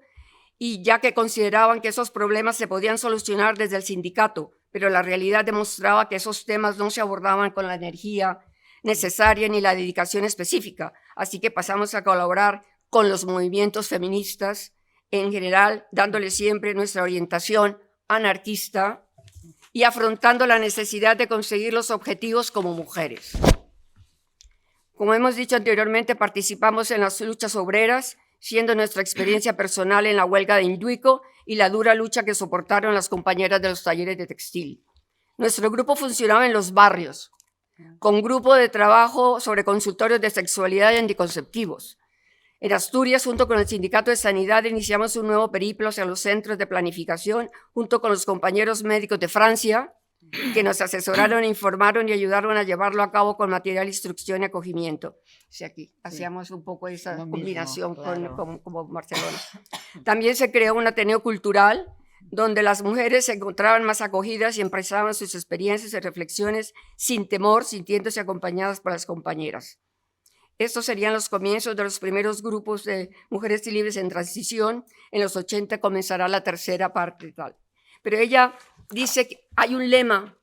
y ya que consideraban que esos problemas se podían solucionar desde el sindicato, pero la realidad demostraba que esos temas no se abordaban con la energía necesaria ni la dedicación específica, así que pasamos a colaborar con los movimientos feministas en general, dándole siempre nuestra orientación anarquista y afrontando la necesidad de conseguir los objetivos como mujeres. Como hemos dicho anteriormente, participamos en las luchas obreras, siendo nuestra experiencia personal en la huelga de Induico y la dura lucha que soportaron las compañeras de los talleres de textil. Nuestro grupo funcionaba en los barrios, con grupo de trabajo sobre consultorios de sexualidad y anticonceptivos. En Asturias, junto con el Sindicato de Sanidad, iniciamos un nuevo periplo hacia los centros de planificación, junto con los compañeros médicos de Francia, que nos asesoraron, informaron y ayudaron a llevarlo a cabo con material, instrucción y acogimiento. Sí, aquí hacíamos un poco esa combinación claro. con Barcelona. También se creó un Ateneo Cultural, donde las mujeres se encontraban más acogidas y expresaban sus experiencias y reflexiones sin temor, sintiéndose acompañadas por las compañeras. Estos serían los comienzos de los primeros grupos de mujeres libres en transición. En los 80 comenzará la tercera parte. Tal. Pero ella dice que hay un lema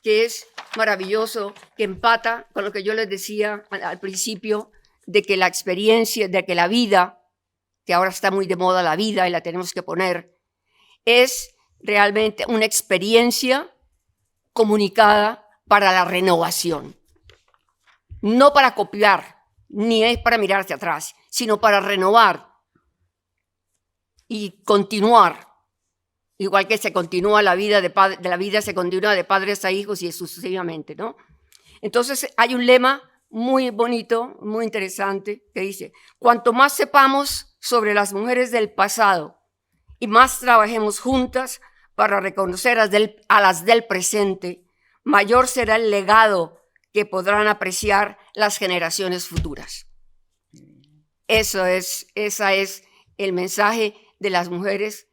que es maravilloso, que empata con lo que yo les decía al principio, de que la experiencia, de que la vida, que ahora está muy de moda la vida y la tenemos que poner, es realmente una experiencia comunicada para la renovación. No para copiar, ni es para mirar hacia atrás, sino para renovar y continuar. Igual que se continúa la vida de la vida, se continúa de padres a hijos y sucesivamente, ¿no? Entonces hay un lema muy bonito, muy interesante, que dice: cuanto más sepamos sobre las mujeres del pasado y más trabajemos juntas para reconocer a las del presente, mayor será el legado que podrán apreciar las generaciones futuras. Ese es el mensaje de las mujeres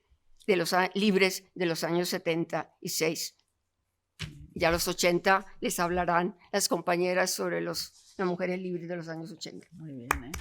de los libres de los años 76. Ya a los 80 les hablarán las compañeras sobre las mujeres libres de los años 80. Muy bien, ¿eh?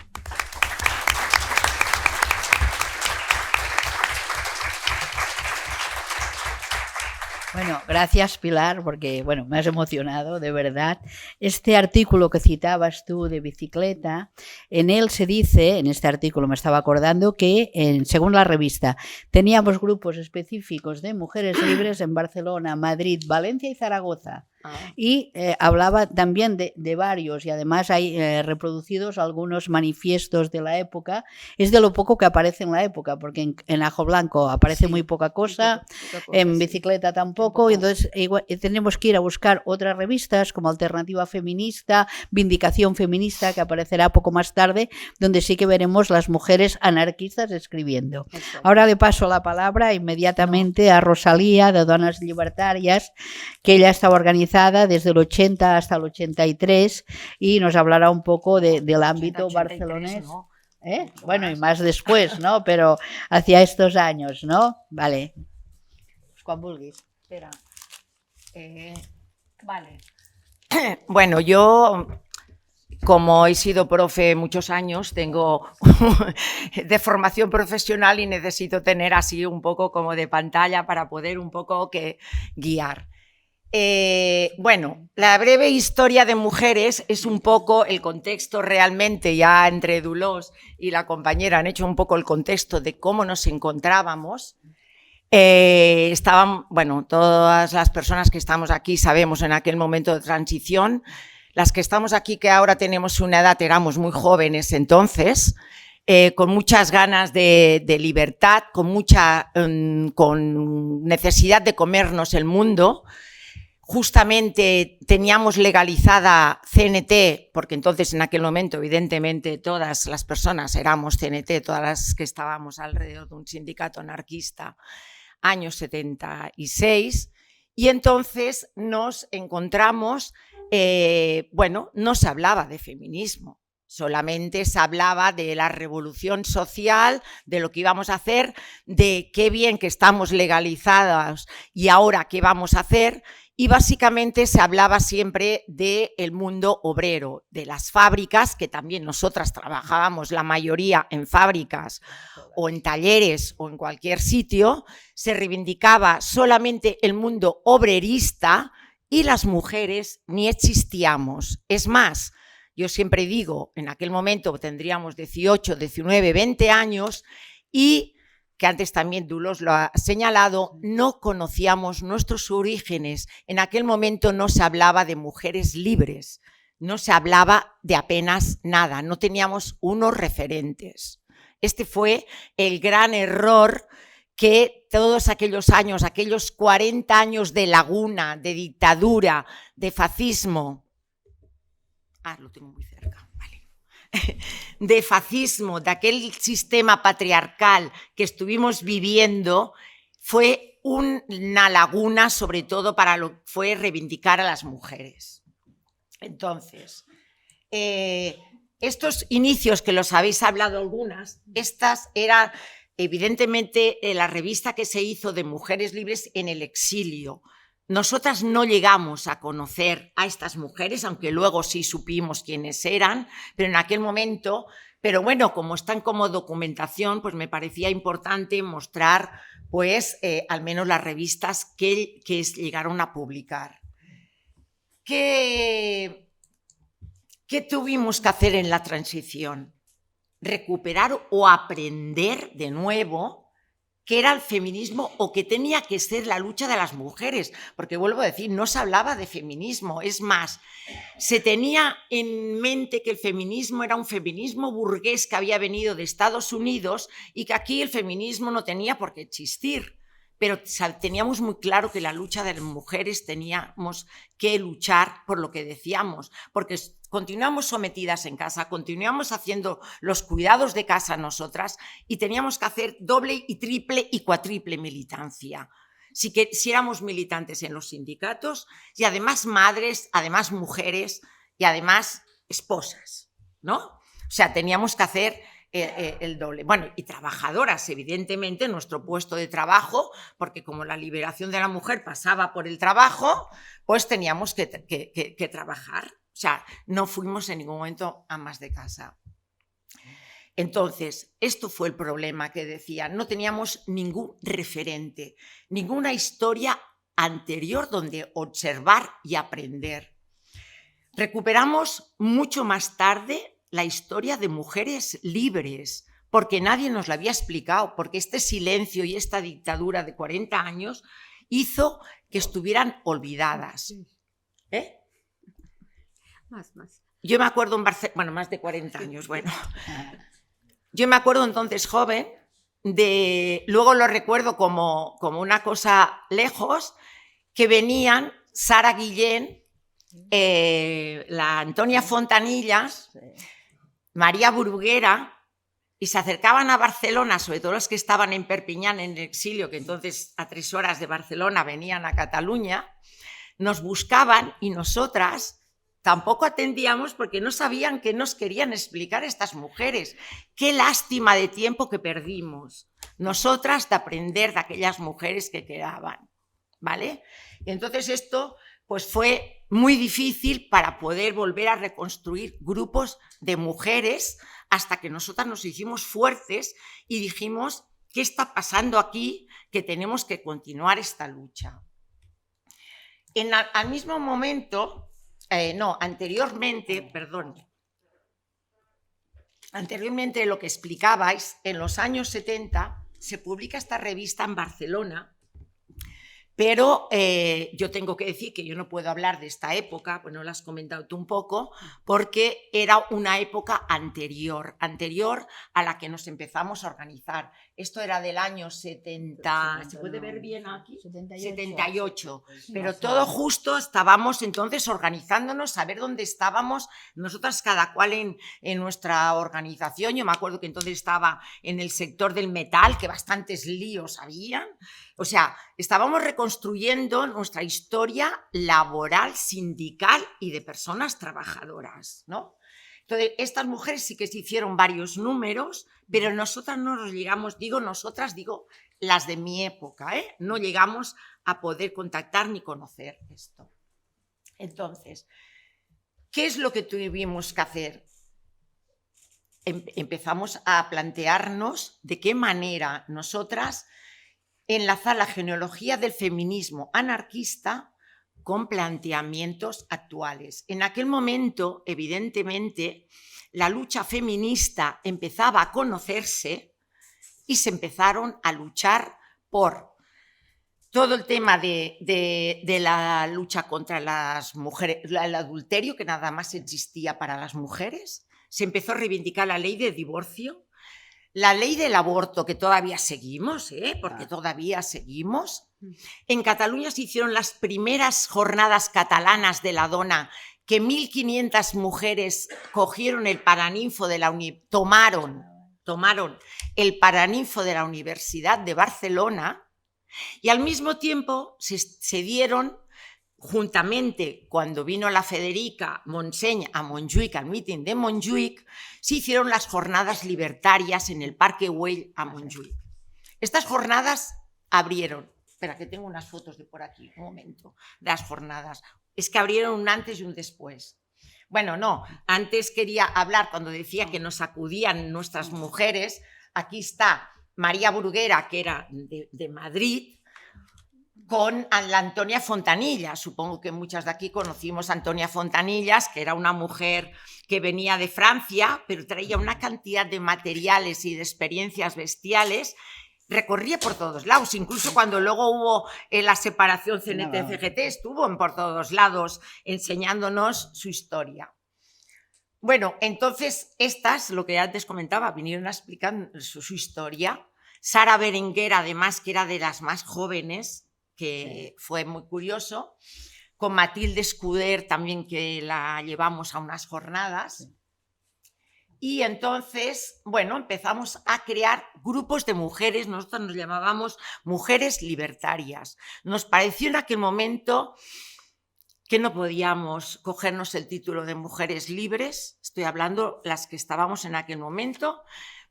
Bueno, gracias Pilar, porque bueno, me has emocionado, de verdad. Este artículo que citabas tú de bicicleta, en él se dice, en este artículo me estaba acordando, que según la revista teníamos grupos específicos de mujeres libres en Barcelona, Madrid, Valencia y Zaragoza. Y hablaba también de varios, y además hay reproducidos algunos manifiestos de la época. Es de lo poco que aparece en la época, porque en Ajo Blanco aparece muy poca cosa, en Bicicleta tampoco, y entonces tenemos que ir a buscar otras revistas como Alternativa Feminista, Vindicación Feminista, que aparecerá poco más tarde, donde sí que veremos las mujeres anarquistas escribiendo. Ahora le paso la palabra inmediatamente a Rosalía, de Dones Llibertàries, que ella estaba organizada desde el 80 hasta el 83 y nos hablará un poco del ámbito barcelonés. ¿No? Bueno, y más después, ¿no? Pero hacia estos años, ¿no? Vale. Pues cuando vulguis. Espera. Vale. Bueno, yo, como he sido profe muchos años, tengo de formación profesional y necesito tener así un poco como de pantalla para poder un poco guiar. Bueno, la breve historia de mujeres es un poco el contexto realmente, ya entre Dolors y la compañera han hecho un poco el contexto de cómo nos encontrábamos. Estaban, bueno, todas las personas que estamos aquí sabemos en aquel momento de transición, las que estamos aquí que ahora tenemos una edad, éramos muy jóvenes entonces, con muchas ganas de libertad, con necesidad de comernos el mundo. Justamente teníamos legalizada CNT, porque entonces en aquel momento evidentemente todas las personas éramos CNT, todas las que estábamos alrededor de un sindicato anarquista, año 76, y entonces nos encontramos, bueno, no se hablaba de feminismo, solamente se hablaba de la revolución social, de lo que íbamos a hacer, de qué bien que estamos legalizadas y ahora qué vamos a hacer. Y básicamente se hablaba siempre del mundo obrero, de las fábricas, que también nosotras trabajábamos la mayoría en fábricas o en talleres o en cualquier sitio, se reivindicaba solamente el mundo obrerista y las mujeres ni existíamos. Es más, yo siempre digo, en aquel momento tendríamos 18, 19, 20 años y que antes también Dolors lo ha señalado, no conocíamos nuestros orígenes. En aquel momento no se hablaba de mujeres libres, no se hablaba de apenas nada, no teníamos unos referentes. Este fue el gran error que todos aquellos años, aquellos 40 años de laguna, de dictadura, de fascismo, lo tengo muy cerca, vale, de fascismo, de aquel sistema patriarcal que estuvimos viviendo, fue una laguna, sobre todo para lo que fue reivindicar a las mujeres. Entonces, estos inicios que los habéis hablado algunas, estas eran evidentemente la revista que se hizo de mujeres libres en el exilio. Nosotras no llegamos a conocer a estas mujeres, aunque luego sí supimos quiénes eran, pero en aquel momento, pero bueno, como están como documentación, pues me parecía importante mostrar pues al menos las revistas que llegaron a publicar. ¿Qué tuvimos que hacer en la transición? Recuperar o aprender de nuevo qué era el feminismo o qué tenía que ser la lucha de las mujeres, porque vuelvo a decir, no se hablaba de feminismo, es más, se tenía en mente que el feminismo era un feminismo burgués que había venido de Estados Unidos y que aquí el feminismo no tenía por qué existir, pero teníamos muy claro que la lucha de las mujeres teníamos que luchar por lo que decíamos, porque continuamos sometidas en casa, continuamos haciendo los cuidados de casa nosotras y teníamos que hacer doble y triple y cuatriple militancia. Si éramos militantes en los sindicatos y además madres, además mujeres y además esposas, ¿no? O sea, teníamos que hacer el doble. Bueno, y trabajadoras, evidentemente, en nuestro puesto de trabajo, porque como la liberación de la mujer pasaba por el trabajo, pues teníamos que trabajar. O sea, no fuimos en ningún momento amas de casa. Entonces, esto fue el problema que decía, no teníamos ningún referente, ninguna historia anterior donde observar y aprender. Recuperamos mucho más tarde la historia de mujeres libres, porque nadie nos la había explicado, porque este silencio y esta dictadura de 40 años hizo que estuvieran olvidadas. ¿Eh? Más. Yo me acuerdo en Barcelona, bueno, más de 40 años, bueno. Yo me acuerdo entonces joven, luego lo recuerdo como una cosa lejos, que venían Sara Guillén, la Antonia Fontanillas, María Bruguera, y se acercaban a Barcelona, sobre todo los que estaban en Perpiñán en el exilio, que entonces a 3 horas de Barcelona venían a Cataluña, nos buscaban y nosotras tampoco atendíamos porque no sabían qué nos querían explicar estas mujeres. Qué lástima de tiempo que perdimos nosotras de aprender de aquellas mujeres que quedaban, ¿vale? Y entonces esto pues fue muy difícil para poder volver a reconstruir grupos de mujeres hasta que nosotras nos hicimos fuertes y dijimos, ¿qué está pasando aquí? Que tenemos que continuar esta lucha. Al mismo momento... anteriormente lo que explicabais, en los años 70 se publica esta revista en Barcelona, pero yo tengo que decir que yo no puedo hablar de esta época, pues no lo has comentado tú un poco, porque era una época anterior a la que nos empezamos a organizar. Esto era del año 70, ¿se puede ver bien aquí? 78. Pero todo justo estábamos entonces organizándonos, a ver dónde estábamos, nosotras cada cual en nuestra organización. Yo me acuerdo que entonces estaba en el sector del metal, que bastantes líos habían. O sea, estábamos reconstruyendo nuestra historia laboral, sindical y de personas trabajadoras, ¿no? Entonces, estas mujeres sí que se hicieron varios números, pero nosotras no nos llegamos, digo las de mi época, ¿eh? No llegamos a poder contactar ni conocer esto. Entonces, ¿qué es lo que tuvimos que hacer? Empezamos a plantearnos de qué manera nosotras enlazar la genealogía del feminismo anarquista con planteamientos actuales. En aquel momento, evidentemente, la lucha feminista empezaba a conocerse y se empezaron a luchar por todo el tema de la lucha contra las mujeres, el adulterio, que nada más existía para las mujeres. Se empezó a reivindicar la ley de divorcio, la ley del aborto, que todavía seguimos, porque todavía seguimos. En Cataluña se hicieron las primeras jornadas catalanas de la dona, que 1.500 mujeres cogieron el paraninfo de la tomaron el paraninfo de la Universidad de Barcelona, y al mismo tiempo se dieron, juntamente cuando vino la Federica Montseny a Montjuïc, al mítin de Montjuïc, se hicieron las jornadas libertarias en el Parque Güell a Montjuïc. Estas jornadas abrieron, espera que tengo unas fotos de por aquí, un momento, de las jornadas, es que abrieron un antes y un después. Bueno, no, antes quería hablar, cuando decía que nos acudían nuestras mujeres, aquí está María Bruguera, que era de Madrid, con la Antonia Fontanillas. Supongo que muchas de aquí conocimos a Antonia Fontanillas, que era una mujer que venía de Francia, pero traía una cantidad de materiales y de experiencias bestiales. Recorría por todos lados, incluso cuando luego hubo la separación CNT-CGT, estuvo por todos lados enseñándonos su historia. Bueno, entonces estas, lo que antes comentaba, vinieron a explicar su historia. Sara Berenguer, además, que era de las más jóvenes, que fue muy curioso, con Matilde Escuder también, que la llevamos a unas jornadas. Y entonces, bueno, empezamos a crear grupos de mujeres, nosotros nos llamábamos mujeres libertarias. Nos pareció en aquel momento que no podíamos cogernos el título de mujeres libres, estoy hablando las que estábamos en aquel momento,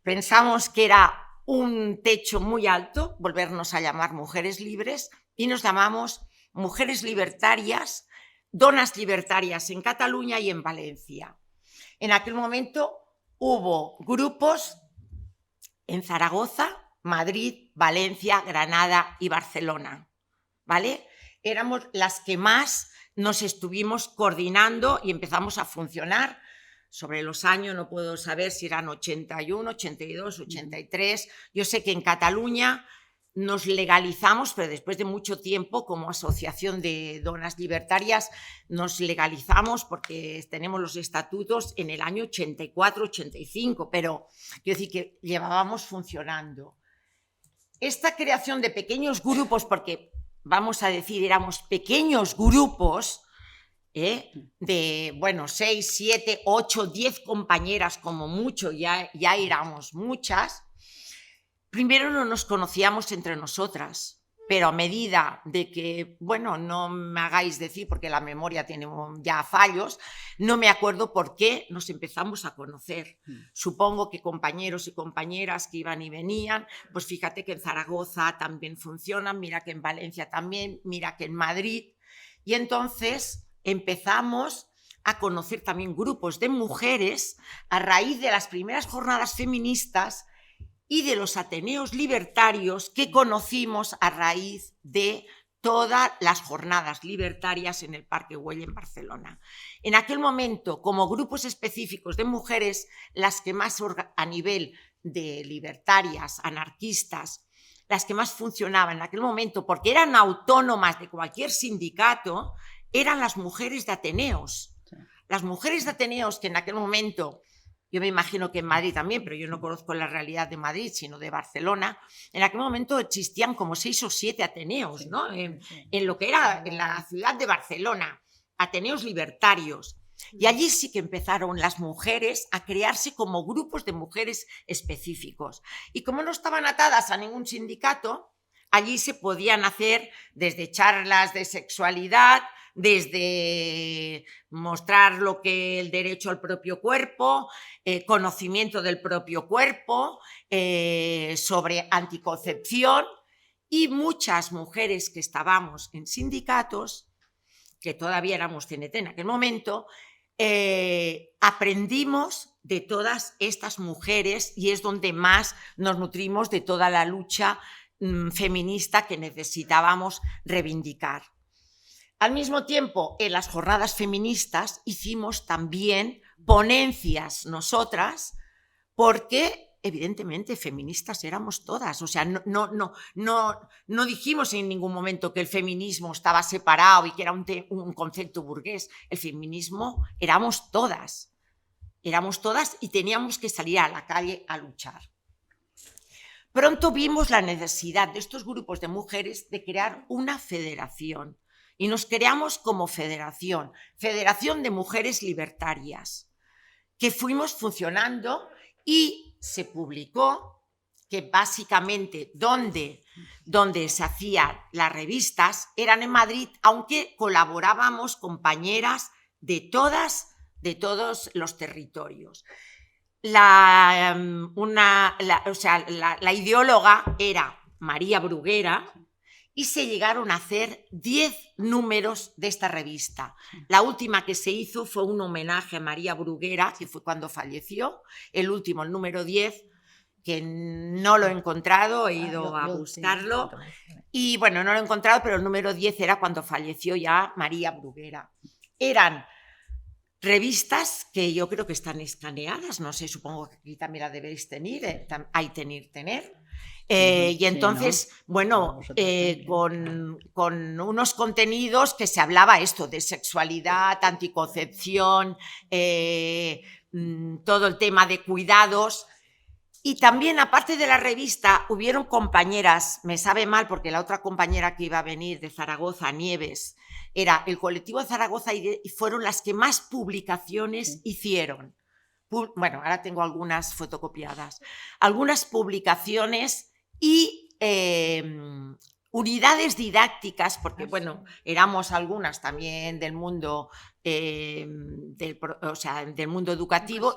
pensamos que era un techo muy alto volvernos a llamar mujeres libres y nos llamamos mujeres libertarias, donas libertarias en Cataluña y en Valencia. En aquel momento hubo grupos en Zaragoza, Madrid, Valencia, Granada y Barcelona, ¿vale? Éramos las que más nos estuvimos coordinando y empezamos a funcionar. Sobre los años no puedo saber si eran 81, 82, 83. Yo sé que en Cataluña nos legalizamos, pero después de mucho tiempo, como asociación de donas libertarias, nos legalizamos porque tenemos los estatutos en el año 84-85, pero quiero decir que llevábamos funcionando. Esta creación de pequeños grupos, porque vamos a decir, éramos pequeños grupos, de, bueno, 6, 7, 8, 10 compañeras como mucho, ya éramos muchas. Primero no nos conocíamos entre nosotras, pero a medida de que, bueno, no me hagáis decir, porque la memoria tiene ya fallos, no me acuerdo por qué nos empezamos a conocer. Supongo que compañeros y compañeras que iban y venían, pues fíjate que en Zaragoza también funcionan, mira que en Valencia también, mira que en Madrid. Y entonces empezamos a conocer también grupos de mujeres a raíz de las primeras jornadas feministas y de los ateneos libertarios que conocimos a raíz de todas las jornadas libertarias en el Parque Güell en Barcelona. En aquel momento, como grupos específicos de mujeres, las que más a nivel de libertarias, anarquistas, las que más funcionaban en aquel momento, porque eran autónomas de cualquier sindicato, eran las mujeres de ateneos. Las mujeres de ateneos que en aquel momento, yo me imagino que en Madrid también, pero yo no conozco la realidad de Madrid, sino de Barcelona, en aquel momento existían como 6 o 7 ateneos, ¿no? En lo que era en la ciudad de Barcelona, ateneos libertarios. Y allí sí que empezaron las mujeres a crearse como grupos de mujeres específicos. Y como no estaban atadas a ningún sindicato, allí se podían hacer desde charlas de sexualidad, desde mostrar lo que el derecho al propio cuerpo, conocimiento del propio cuerpo, sobre anticoncepción, y muchas mujeres que estábamos en sindicatos, que todavía éramos CNT en aquel momento, aprendimos de todas estas mujeres y es donde más nos nutrimos de toda la lucha feminista que necesitábamos reivindicar. Al mismo tiempo, en las jornadas feministas hicimos también ponencias nosotras, porque evidentemente feministas éramos todas. O sea, no dijimos en ningún momento que el feminismo estaba separado y que era un concepto burgués. El feminismo éramos todas y teníamos que salir a la calle a luchar. Pronto vimos la necesidad de estos grupos de mujeres de crear una federación. y nos creamos como federación, Federación de Mujeres Libertarias, que fuimos funcionando y se publicó que básicamente donde se hacían las revistas eran en Madrid, aunque colaborábamos compañeras de todos los territorios. La ideóloga era María Bruguera y se llegaron a hacer 10 números de esta revista. La última que se hizo fue un homenaje a María Bruguera, que fue cuando falleció. El último, el número 10, que no lo he encontrado, he ido a buscarlo. Y bueno, no lo he encontrado, pero el número 10 era cuando falleció ya María Bruguera. Eran revistas que yo creo que están escaneadas, no sé, supongo que aquí también la debéis tener, tener. Y entonces, sí, ¿no? Bueno, con unos contenidos que se hablaba esto de sexualidad, anticoncepción, todo el tema de cuidados. Y también, aparte de la revista, hubieron compañeras, me sabe mal porque la otra compañera que iba a venir de Zaragoza, Nieves, era el colectivo de Zaragoza y fueron las que más publicaciones hicieron. Bueno, ahora tengo algunas fotocopiadas. Algunas publicaciones y unidades didácticas, porque bueno, éramos algunas también del mundo, del mundo educativo.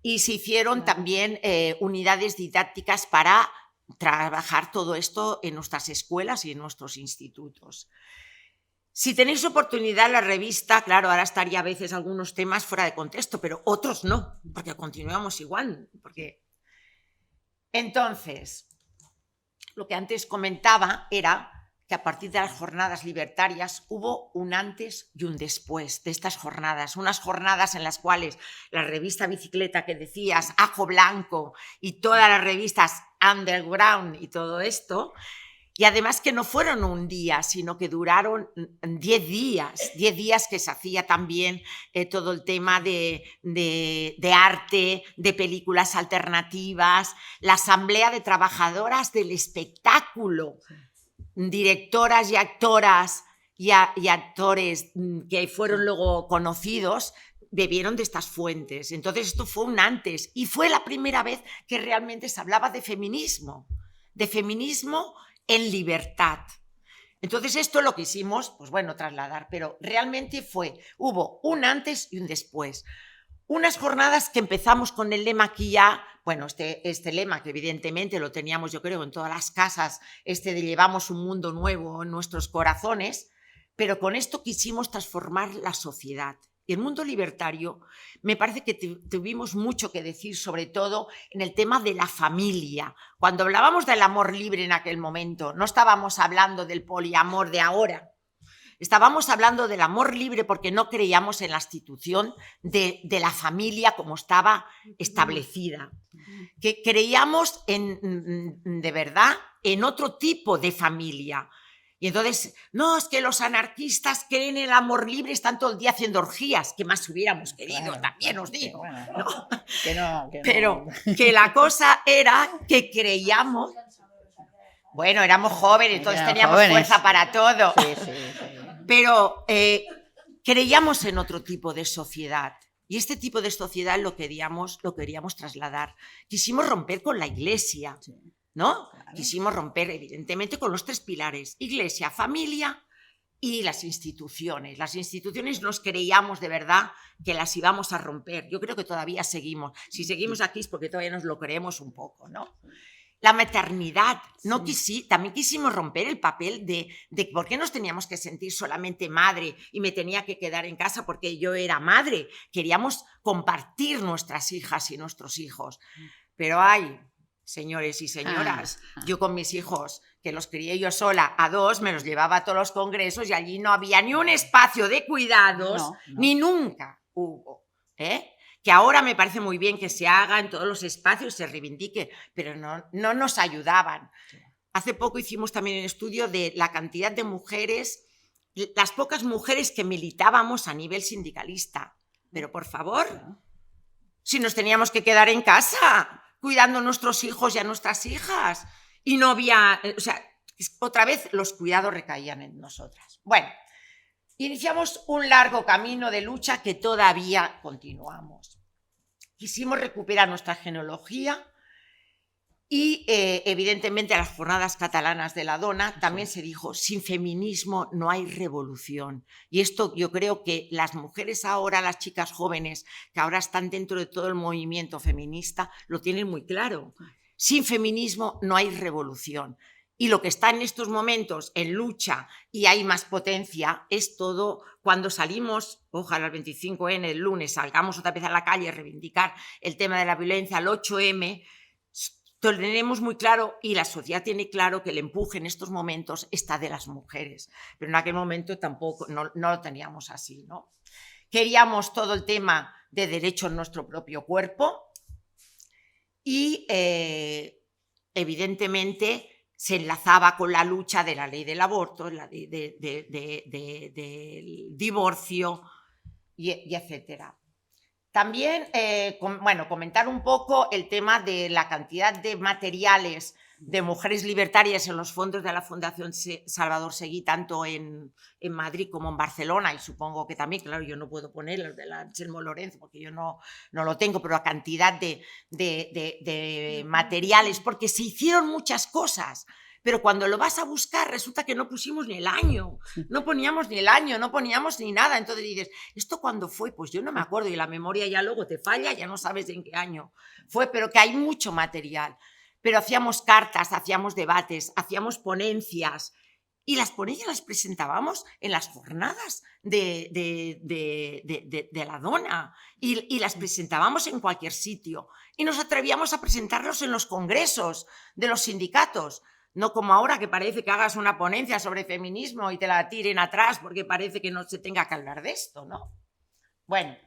Y se hicieron también unidades didácticas para trabajar todo esto en nuestras escuelas y en nuestros institutos. Si tenéis oportunidad, la revista, claro, ahora estaría a veces algunos temas fuera de contexto, pero otros no, porque continuamos igual. Entonces, lo que antes comentaba era que a partir de las jornadas libertarias hubo un antes y un después de estas jornadas, unas jornadas en las cuales la revista Bicicleta que decías, Ajo Blanco y todas las revistas Underground y todo esto, y además que no fueron un día, sino que duraron 10 días que se hacía también todo el tema de arte, de películas alternativas, la Asamblea de Trabajadoras del Espectáculo, directoras y actoras y actores que fueron luego conocidos, bebieron de estas fuentes. Entonces esto fue un antes y fue la primera vez que realmente se hablaba de feminismo en libertad. Entonces esto lo quisimos, pues bueno, trasladar, pero realmente hubo un antes y un después. Unas jornadas que empezamos con el lema aquí ya, bueno, este lema que evidentemente lo teníamos yo creo en todas las casas, de llevamos un mundo nuevo en nuestros corazones, pero con esto quisimos transformar la sociedad. Y el mundo libertario me parece que tuvimos mucho que decir, sobre todo en el tema de la familia. Cuando hablábamos del amor libre en aquel momento, no estábamos hablando del poliamor de ahora. Estábamos hablando del amor libre porque no creíamos en la institución de la familia como estaba establecida. Que creíamos de verdad en otro tipo de familia. Y entonces, no, es que los anarquistas creen en el amor libre, están todo el día haciendo orgías, que más hubiéramos querido, claro, también os digo. ¿No? Pero que la cosa era que creíamos, bueno, éramos jóvenes, entonces teníamos fuerza para todo. Sí. Pero creíamos en otro tipo de sociedad y este tipo de sociedad lo queríamos trasladar. Quisimos romper con la Iglesia, ¿no? Claro. Quisimos romper evidentemente con los 3 pilares, Iglesia, familia y las instituciones. Las instituciones nos creíamos de verdad que las íbamos a romper. Yo creo que todavía seguimos. Si seguimos aquí es porque todavía nos lo creemos un poco, ¿no? La maternidad, también quisimos romper el papel de por qué nos teníamos que sentir solamente madre y me tenía que quedar en casa porque yo era madre. Queríamos compartir nuestras hijas y nuestros hijos. Pero señores y señoras, yo con mis hijos, que los crié yo sola a 2, me los llevaba a todos los congresos y allí no había ni un espacio de cuidados, ni nunca hubo, que ahora me parece muy bien que se haga en todos los espacios, se reivindique, pero no nos ayudaban. Hace poco hicimos también un estudio de la cantidad de mujeres, las pocas mujeres que militábamos a nivel sindicalista. Pero por favor, si nos teníamos que quedar en casa cuidando a nuestros hijos y a nuestras hijas y no había, otra vez los cuidados recaían en nosotras. Bueno, Iniciamos un largo camino de lucha que todavía continuamos. Quisimos recuperar nuestra genealogía y, evidentemente, a las jornadas catalanas de la dona también se dijo: sin feminismo no hay revolución. Y esto yo creo que las mujeres ahora, las chicas jóvenes que ahora están dentro de todo el movimiento feminista, lo tienen muy claro. Sin feminismo no hay revolución. Y lo que está en estos momentos en lucha y hay más potencia es todo cuando salimos, ojalá el 25N, el lunes, salgamos otra vez a la calle a reivindicar el tema de la violencia, el 8M, lo tenemos muy claro y la sociedad tiene claro que el empuje en estos momentos está de las mujeres. Pero en aquel momento tampoco, no lo teníamos así, ¿no? Queríamos todo el tema de derecho en nuestro propio cuerpo y, evidentemente, se enlazaba con la lucha de la ley del aborto, la ley del divorcio, y etcétera. También, comentar un poco el tema de la cantidad de materiales de mujeres libertarias en los fondos de la Fundación Salvador Seguí, tanto en Madrid como en Barcelona, y supongo que también, claro, yo no puedo poner los de la Anselmo Lorenzo porque yo no lo tengo, pero la cantidad de materiales, porque se hicieron muchas cosas. Pero cuando lo vas a buscar resulta que no pusimos ni el año, no poníamos ni el año, no poníamos ni nada. Entonces dices, ¿esto cuándo fue? Pues yo no me acuerdo y la memoria ya luego te falla, ya no sabes en qué año fue, pero que hay mucho material. Pero hacíamos cartas, hacíamos debates, hacíamos ponencias y las ponencias las presentábamos en las jornadas de la dona y las presentábamos en cualquier sitio y nos atrevíamos a presentarlos en los congresos de los sindicatos. No como ahora, que parece que hagas una ponencia sobre feminismo y te la tiren atrás porque parece que no se tenga que hablar de esto, ¿no? Bueno,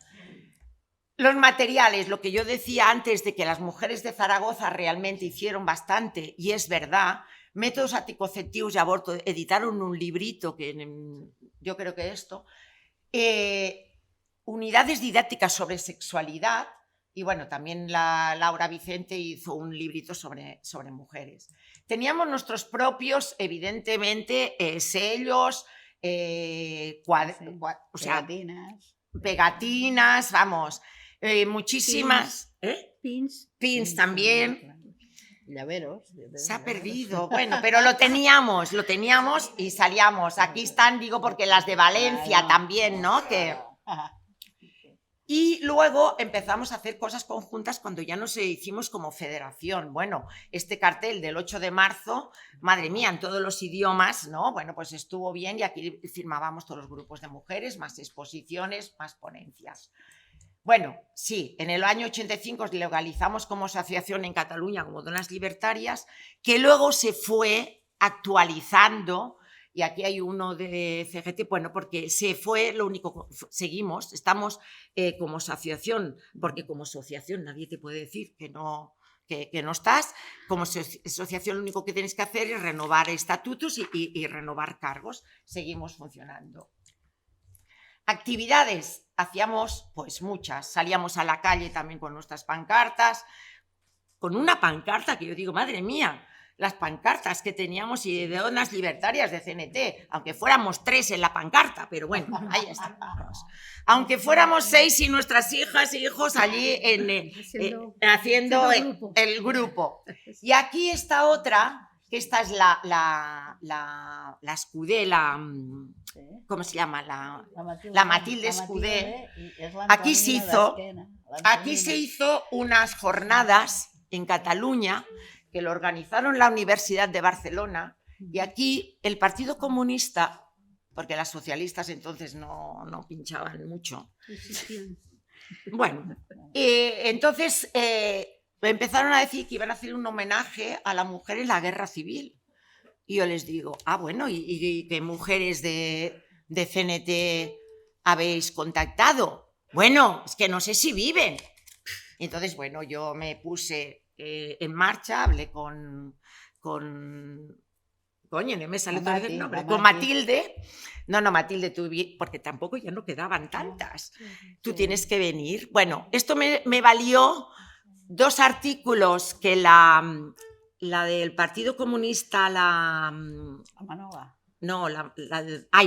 los materiales, lo que yo decía antes de que las mujeres de Zaragoza realmente hicieron bastante, y es verdad, Métodos Anticonceptivos y Aborto editaron un librito, que yo creo que esto, unidades didácticas sobre sexualidad, y bueno, también Laura Vicente hizo un librito sobre mujeres. Teníamos nuestros propios, evidentemente, sellos, pegatinas, vamos, muchísimas. Pins también. Llaveros. Se ha perdido, bueno, pero lo teníamos y salíamos. Aquí están, digo, porque las de Valencia también, ¿no? Y luego empezamos a hacer cosas conjuntas cuando ya nos hicimos como federación. Bueno, este cartel del 8 de marzo, madre mía, en todos los idiomas, ¿no? Bueno, pues estuvo bien y aquí firmábamos todos los grupos de mujeres, más exposiciones, más ponencias. Bueno, sí, en el año 85 legalizamos como asociación en Cataluña como Donas Libertarias, que luego se fue actualizando. Y aquí hay uno de CGT, bueno, porque se fue, lo único, seguimos, estamos como asociación, porque como asociación nadie te puede decir que no estás, como asociación lo único que tienes que hacer es renovar estatutos y renovar cargos, seguimos funcionando. Actividades, hacíamos pues muchas, salíamos a la calle también con nuestras pancartas, con una pancarta que yo digo, madre mía, las pancartas que teníamos y de Donas Libertarias de CNT, aunque fuéramos 3 en la pancarta, pero bueno, ahí estamos. Aunque fuéramos 6 y nuestras hijas e hijos allí haciendo el grupo. Y aquí está otra, que esta es la Escudé, ¿cómo se llama? La Matilde Escudé. Aquí se hizo unas jornadas en Cataluña que lo organizaron la Universidad de Barcelona, y aquí el Partido Comunista, porque las socialistas entonces no pinchaban mucho. Bueno, entonces empezaron a decir que iban a hacer un homenaje a la mujer en la guerra civil. Y yo les digo, bueno, ¿y qué mujeres de CNT habéis contactado? Bueno, es que no sé si viven. Entonces, bueno, yo me puse en marcha, hablé con coño, no me sale todavía el nombre, con Matilde. No, Matilde, tú, porque tampoco ya no quedaban tantas. Tú tienes que venir. Bueno, esto me valió 2 artículos que la del Partido Comunista, No,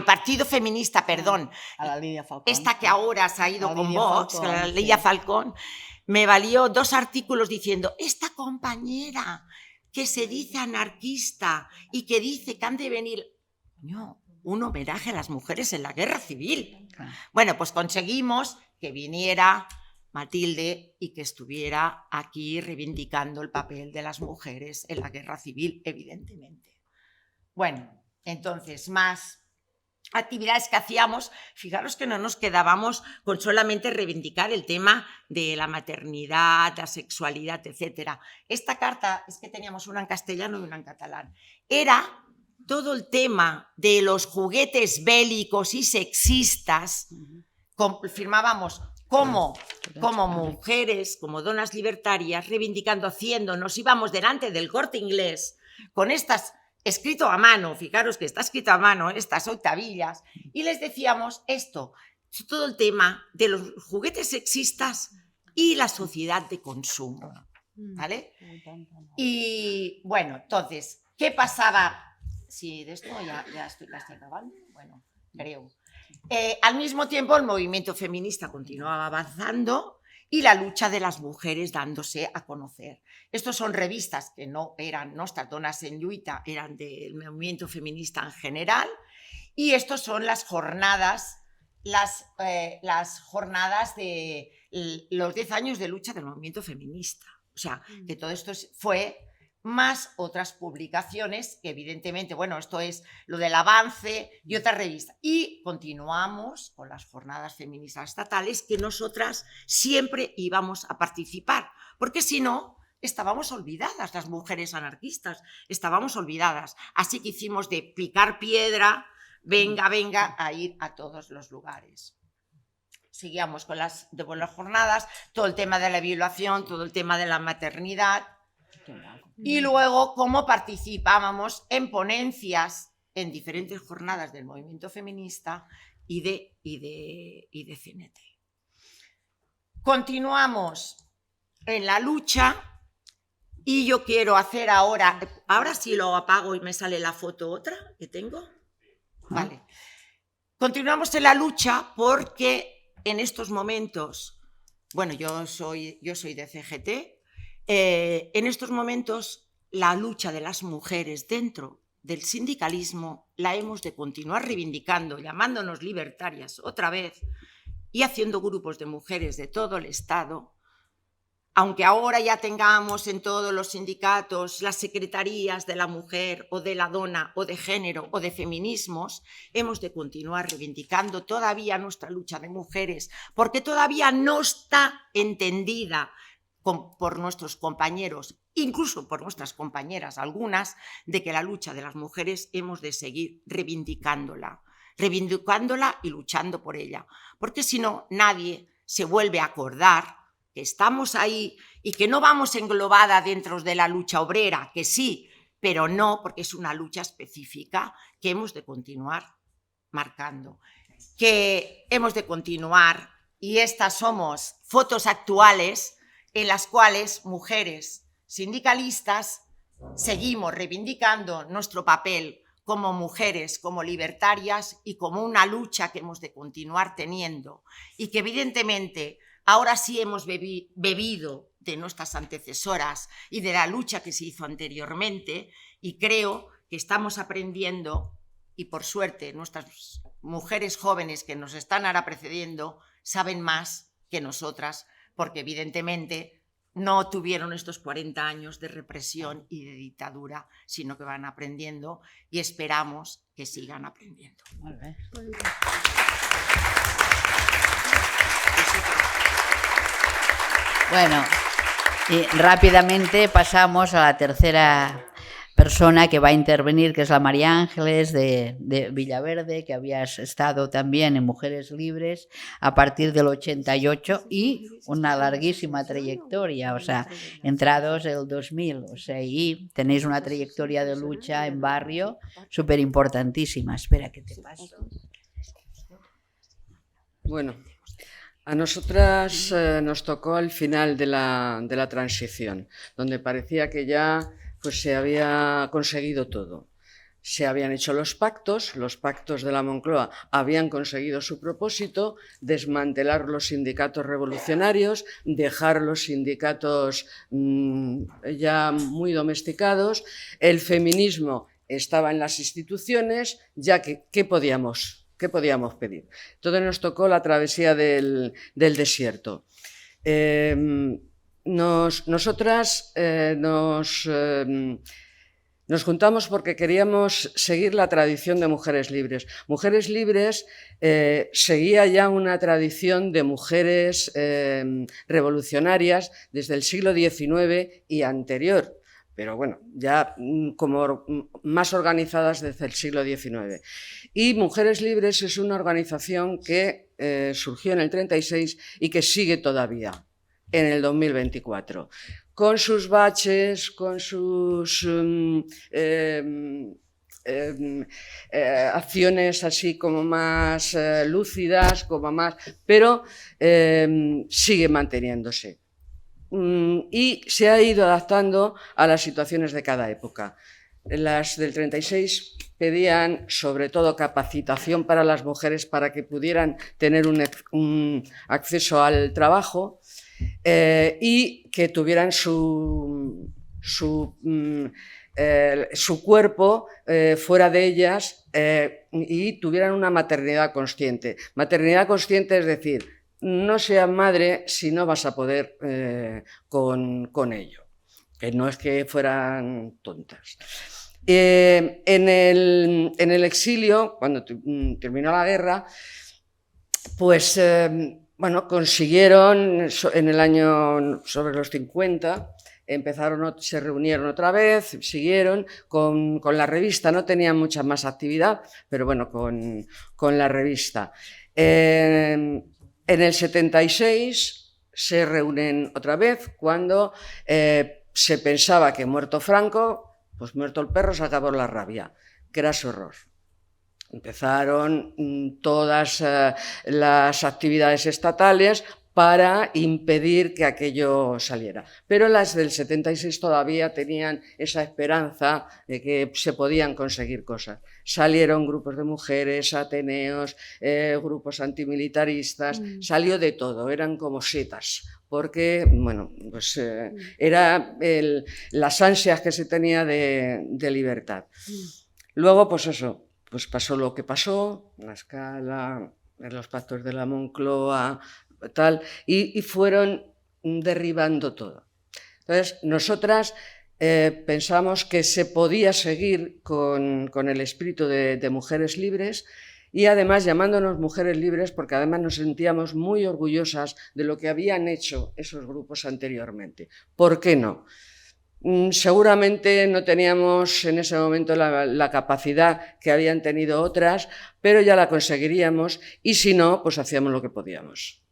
Partido Feminista, perdón. A la Lidia Falcón. Esta que ahora se ha ido con Vox, Falcón, la Lidia Falcón, me valió 2 artículos diciendo, esta compañera que se dice anarquista y que dice que han de venir... No, un homenaje a las mujeres en la guerra civil. Claro. Bueno, pues conseguimos que viniera Matilde y que estuviera aquí reivindicando el papel de las mujeres en la guerra civil, evidentemente. Bueno, entonces, más actividades que hacíamos, fijaros que no nos quedábamos con solamente reivindicar el tema de la maternidad, la sexualidad, etc. Esta carta, es que teníamos una en castellano y una en catalán, era todo el tema de los juguetes bélicos y sexistas, firmábamos como mujeres, como donas libertarias, reivindicando, haciendo, nos íbamos delante del Corte Inglés con estas, escrito a mano, fijaros que está escrito a mano, estas octavillas, y les decíamos esto, todo el tema de los juguetes sexistas y la sociedad de consumo, ¿vale? Y bueno, entonces, ¿qué pasaba? Sí, de esto ya estoy grabando, bueno, creo. Al mismo tiempo, el movimiento feminista continuaba avanzando y la lucha de las mujeres dándose a conocer. Estos son revistas que no eran Nostras Donas en Lluita, eran del movimiento feminista en general, y estos son las jornadas, las jornadas de los 10 años de lucha del movimiento feminista. O sea, que todo esto fue más otras publicaciones que evidentemente, bueno, esto es lo del Avance y otras revistas. Y continuamos con las jornadas feministas estatales que nosotras siempre íbamos a participar, porque si no, estábamos olvidadas, las mujeres anarquistas, estábamos olvidadas. Así que hicimos de picar piedra, venga, a ir a todos los lugares. Seguíamos con las jornadas, todo el tema de la violación, todo el tema de la maternidad. Y luego cómo participábamos en ponencias en diferentes jornadas del movimiento feminista y de CNT. Continuamos en la lucha y yo quiero hacer ahora sí lo apago y me sale la foto otra que tengo. Vale. Continuamos en la lucha porque en estos momentos, bueno, yo soy de CGT. En estos momentos, la lucha de las mujeres dentro del sindicalismo la hemos de continuar reivindicando, llamándonos libertarias otra vez y haciendo grupos de mujeres de todo el Estado, aunque ahora ya tengamos en todos los sindicatos las secretarías de la mujer o de la dona o de género o de feminismos, hemos de continuar reivindicando todavía nuestra lucha de mujeres, porque todavía no está entendida por nuestros compañeros, incluso por nuestras compañeras, algunas, de que la lucha de las mujeres hemos de seguir reivindicándola y luchando por ella, porque si no, nadie se vuelve a acordar que estamos ahí y que no vamos englobada dentro de la lucha obrera, que sí, pero no, porque es una lucha específica que hemos de continuar marcando, que hemos de continuar, y estas somos fotos actuales en las cuales mujeres sindicalistas seguimos reivindicando nuestro papel como mujeres, como libertarias y como una lucha que hemos de continuar teniendo y que evidentemente ahora sí hemos bebido de nuestras antecesoras y de la lucha que se hizo anteriormente, y creo que estamos aprendiendo, y por suerte nuestras mujeres jóvenes que nos están ahora precediendo saben más que nosotras, porque evidentemente no tuvieron estos 40 años de represión y de dictadura, sino que van aprendiendo y esperamos que sigan aprendiendo. Muy bien. Bueno, y rápidamente pasamos a la tercera persona que va a intervenir, que es la María Ángeles de Villaverde, que habías estado también en Mujeres Libres a partir del 88 y una larguísima trayectoria, o sea, entrados el 2000, o sea, y tenéis una trayectoria de lucha en barrio súper importantísima. Espera, que te paso. Bueno, a nosotras nos tocó al final de la transición, donde parecía que ya pues se había conseguido todo. se habían hecho los pactos de la Moncloa habían conseguido su propósito, desmantelar los sindicatos revolucionarios, dejar los sindicatos ya muy domesticados, el feminismo estaba en las instituciones, ya que ¿qué podíamos pedir? Entonces nos tocó la travesía del desierto. Nosotras nos juntamos porque queríamos seguir la tradición de Mujeres Libres. Mujeres Libres seguía ya una tradición de mujeres revolucionarias desde el siglo XIX y anterior, pero bueno, ya como más organizadas desde el siglo XIX. Y Mujeres Libres es una organización que surgió en el 36 y que sigue todavía en el 2024. Con sus baches, con sus acciones así como más lúcidas, pero sigue manteniéndose. Y se ha ido adaptando a las situaciones de cada época. Las del 36 pedían sobre todo capacitación para las mujeres para que pudieran tener un acceso al trabajo, y que tuvieran su cuerpo fuera de ellas y tuvieran una maternidad consciente. Maternidad consciente es decir, no seas madre si no vas a poder con ello, que no es que fueran tontas. En el exilio, cuando terminó la guerra, pues bueno, consiguieron en el año sobre los 50, se reunieron otra vez, siguieron con la revista, no tenían mucha más actividad, pero bueno, con la revista. En el 76 se reúnen otra vez cuando se pensaba que muerto Franco, pues muerto el perro se acabó la rabia, que era su horror. Empezaron todas las actividades estatales para impedir que aquello saliera. Pero las del 76 todavía tenían esa esperanza de que se podían conseguir cosas. Salieron grupos de mujeres, ateneos, grupos antimilitaristas, salió de todo, eran como setas. Porque, bueno, pues era las ansias que se tenía de libertad. Luego, pues eso, pues pasó lo que pasó, la Escala, los pactos de la Moncloa, tal, y fueron derribando todo. Entonces, nosotras pensamos que se podía seguir con el espíritu de Mujeres Libres y además llamándonos Mujeres Libres porque además nos sentíamos muy orgullosas de lo que habían hecho esos grupos anteriormente. ¿Por qué no? Seguramente no teníamos en ese momento la capacidad que habían tenido otras, pero ya la conseguiríamos y si no, pues hacíamos lo que podíamos.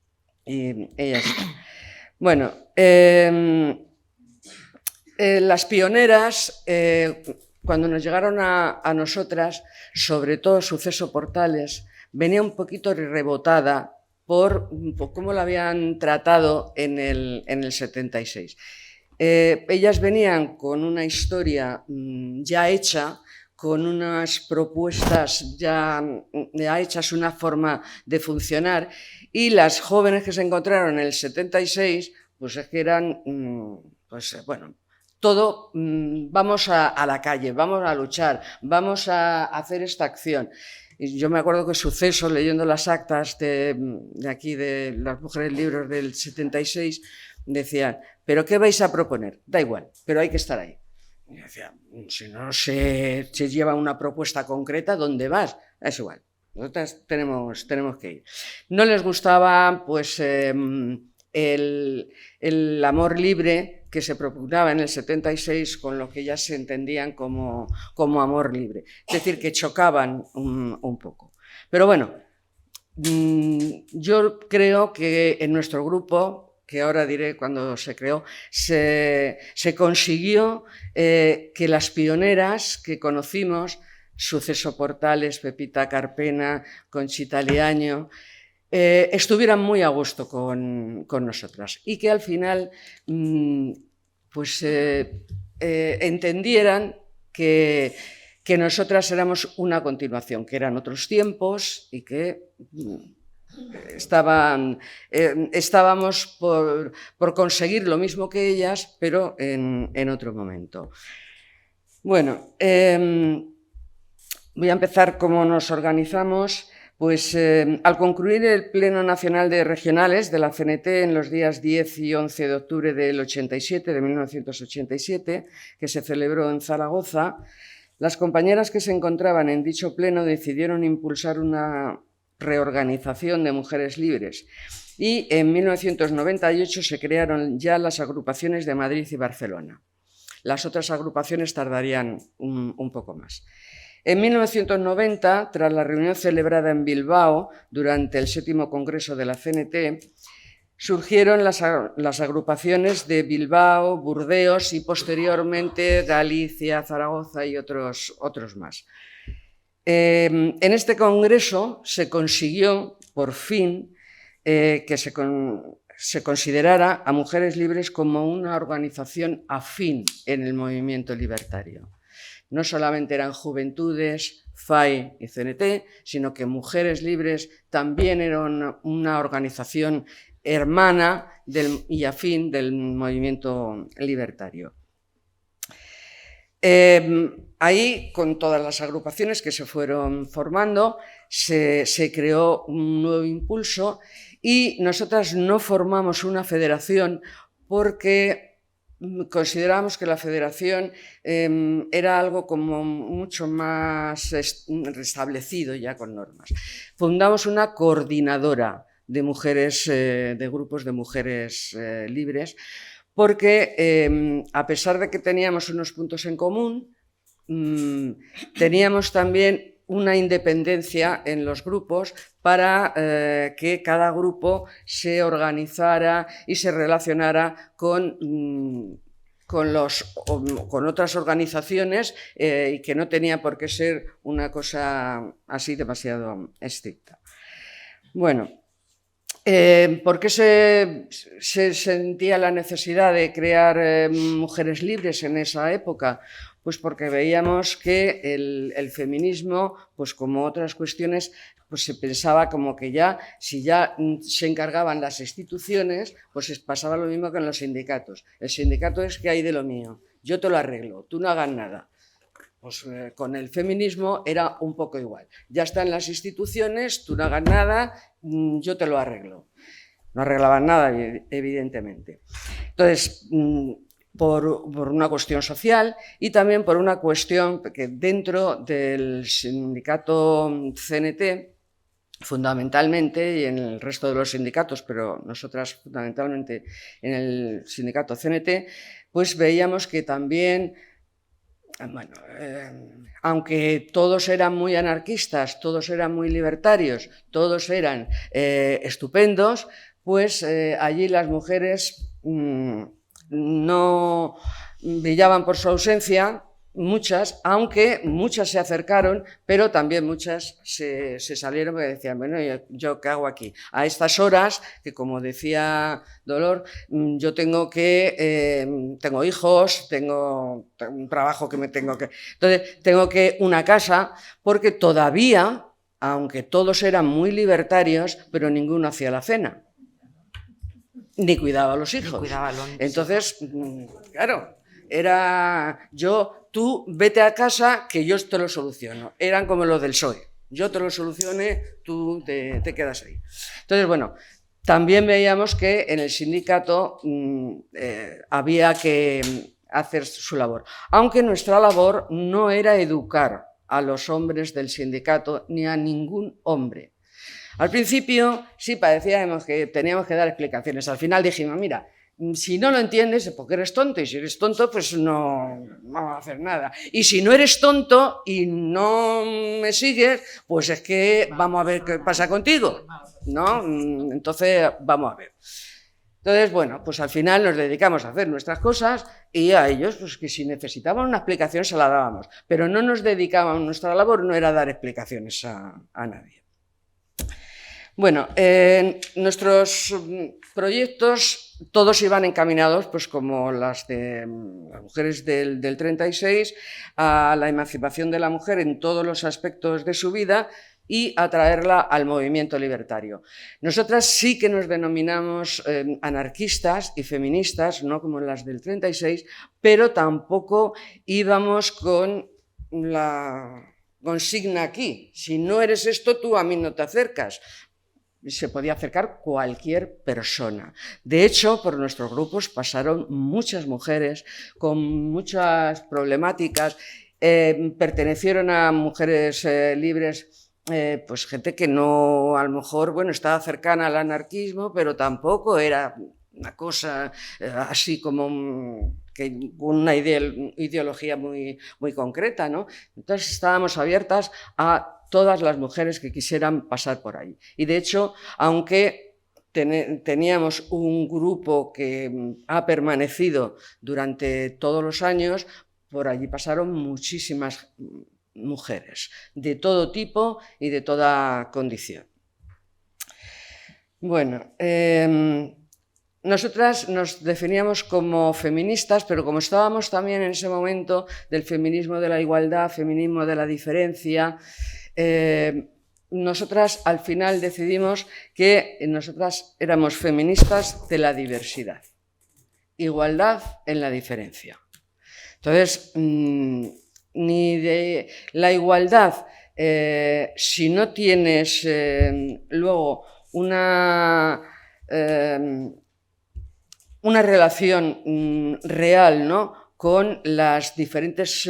Y ya está. Bueno, las pioneras, cuando nos llegaron a nosotras, sobre todo Suceso Portales, venía un poquito rebotada por cómo la habían tratado en el 76. Ellas venían con una historia ya hecha, con unas propuestas ya hechas, una forma de funcionar, y las jóvenes que se encontraron en el 76, pues es que eran, pues bueno, todo, vamos a la calle, vamos a luchar, vamos a hacer esta acción. Y yo me acuerdo que Suceso, leyendo las actas de aquí de las Mujeres Libres del 76, decían, ¿pero qué vais a proponer? Da igual, pero hay que estar ahí. Y decía, si no se lleva una propuesta concreta, ¿dónde vas? Es igual, nosotras tenemos que ir. No les gustaba pues el amor libre que se propugnaba en el 76 con lo que ellas se entendían como amor libre. Es decir, que chocaban un poco. Pero bueno, yo creo que en nuestro grupo, que ahora diré cuando se creó, se consiguió que las pioneras que conocimos, Suceso Portales, Pepita Carpena, Conchita Liaño, estuvieran muy a gusto con nosotras y que al final pues entendieran que que nosotras éramos una continuación, que eran otros tiempos y que estábamos por conseguir lo mismo que ellas, pero en otro momento. Bueno, voy a empezar cómo nos organizamos. Pues al concluir el Pleno Nacional de Regionales de la CNT en los días 10 y 11 de octubre del 87, de 1987, que se celebró en Zaragoza, las compañeras que se encontraban en dicho pleno decidieron impulsar una reorganización de Mujeres Libres y en 1998 se crearon ya las agrupaciones de Madrid y Barcelona. Las otras agrupaciones tardarían un poco más. En 1990, tras la reunión celebrada en Bilbao durante el 7º Congreso de la CNT, surgieron las agrupaciones de Bilbao, Burdeos y posteriormente Galicia, Zaragoza y otros más. En este congreso se consiguió, por fin, que se considerara a Mujeres Libres como una organización afín en el movimiento libertario. No solamente eran Juventudes, FAI y CNT, sino que Mujeres Libres también eran una organización hermana y afín del movimiento libertario. Ahí, con todas las agrupaciones que se fueron formando, se creó un nuevo impulso y nosotras no formamos una federación porque considerábamos que la federación era algo como mucho más establecido ya con normas. Fundamos una coordinadora de mujeres, de grupos de mujeres libres, porque a pesar de que teníamos unos puntos en común, teníamos también una independencia en los grupos para que cada grupo se organizara y se relacionara con otras organizaciones y que no tenía por qué ser una cosa así demasiado estricta. Bueno, ¿por qué se sentía la necesidad de crear Mujeres Libres en esa época? Pues porque veíamos que el feminismo, pues como otras cuestiones, pues se pensaba como que ya, si ya se encargaban las instituciones, pues pasaba lo mismo que en los sindicatos. El sindicato es que hay de lo mío, yo te lo arreglo, tú no hagas nada. Pues con el feminismo era un poco igual. Ya están las instituciones, tú no hagas nada, yo te lo arreglo. No arreglaban nada, evidentemente. Entonces, por una cuestión social y también por una cuestión que dentro del sindicato CNT, fundamentalmente, y en el resto de los sindicatos, pero nosotras fundamentalmente en el sindicato CNT, pues veíamos que también, bueno, aunque todos eran muy anarquistas, todos eran muy libertarios, todos eran estupendos, pues allí las mujeres no brillaban por su ausencia, muchas, aunque muchas se acercaron, pero también muchas se salieron porque decían, bueno, ¿yo qué hago aquí? A estas horas, que como decía Dolor, yo tengo hijos, tengo un trabajo que me tengo que... Entonces, tengo que una casa, porque todavía, aunque todos eran muy libertarios, pero ninguno hacía la cena. Ni cuidaba a los hijos. Entonces, claro, era tú vete a casa que yo te lo soluciono. Eran como los del PSOE. Yo te lo solucione, tú te quedas ahí. Entonces, bueno, también veíamos que en el sindicato había que hacer su labor. Aunque nuestra labor no era educar a los hombres del sindicato ni a ningún hombre. Al principio sí parecíamos que teníamos que dar explicaciones. Al final dijimos, mira, si no lo entiendes es porque eres tonto, y si eres tonto pues no vamos a hacer nada. Y si no eres tonto y no me sigues, pues es que vamos a ver qué pasa contigo, ¿no? Entonces vamos a ver. Entonces, bueno, pues al final nos dedicamos a hacer nuestras cosas y a ellos, pues que si necesitaban una explicación se la dábamos. Pero no nos dedicábamos, nuestra labor no era dar explicaciones a nadie. Bueno, nuestros proyectos todos iban encaminados, pues como las de las mujeres del 36, a la emancipación de la mujer en todos los aspectos de su vida y atraerla al movimiento libertario. Nosotras sí que nos denominamos anarquistas y feministas, no como las del 36, pero tampoco íbamos con la consigna aquí: si no eres esto, tú a mí no te acercas. Se podía acercar cualquier persona. De hecho, por nuestros grupos pasaron muchas mujeres con muchas problemáticas, pertenecieron a mujeres libres, pues gente que no, a lo mejor, bueno, estaba cercana al anarquismo, pero tampoco era una cosa así como una ideología muy concreta, ¿no? Entonces estábamos abiertas a todas las mujeres que quisieran pasar por ahí. Y de hecho, aunque teníamos un grupo que ha permanecido durante todos los años, por allí pasaron muchísimas mujeres, de todo tipo y de toda condición. Bueno, nosotras nos definíamos como feministas, pero como estábamos también en ese momento del feminismo de la igualdad, feminismo de la diferencia, nosotras al final decidimos que nosotras éramos feministas de la diversidad, igualdad en la diferencia. Entonces, ni de la igualdad, si no tienes luego una relación real, ¿no?, con las diferentes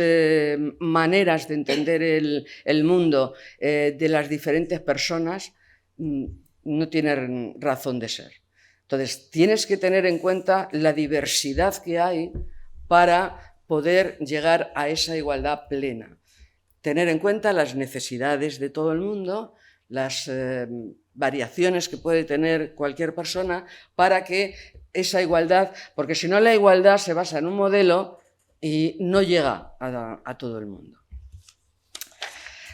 maneras de entender el mundo de las diferentes personas, no tiene razón de ser. Entonces, tienes que tener en cuenta la diversidad que hay para poder llegar a esa igualdad plena. Tener en cuenta las necesidades de todo el mundo, las variaciones que puede tener cualquier persona para que esa igualdad, porque si no la igualdad se basa en un modelo y no llega a todo el mundo.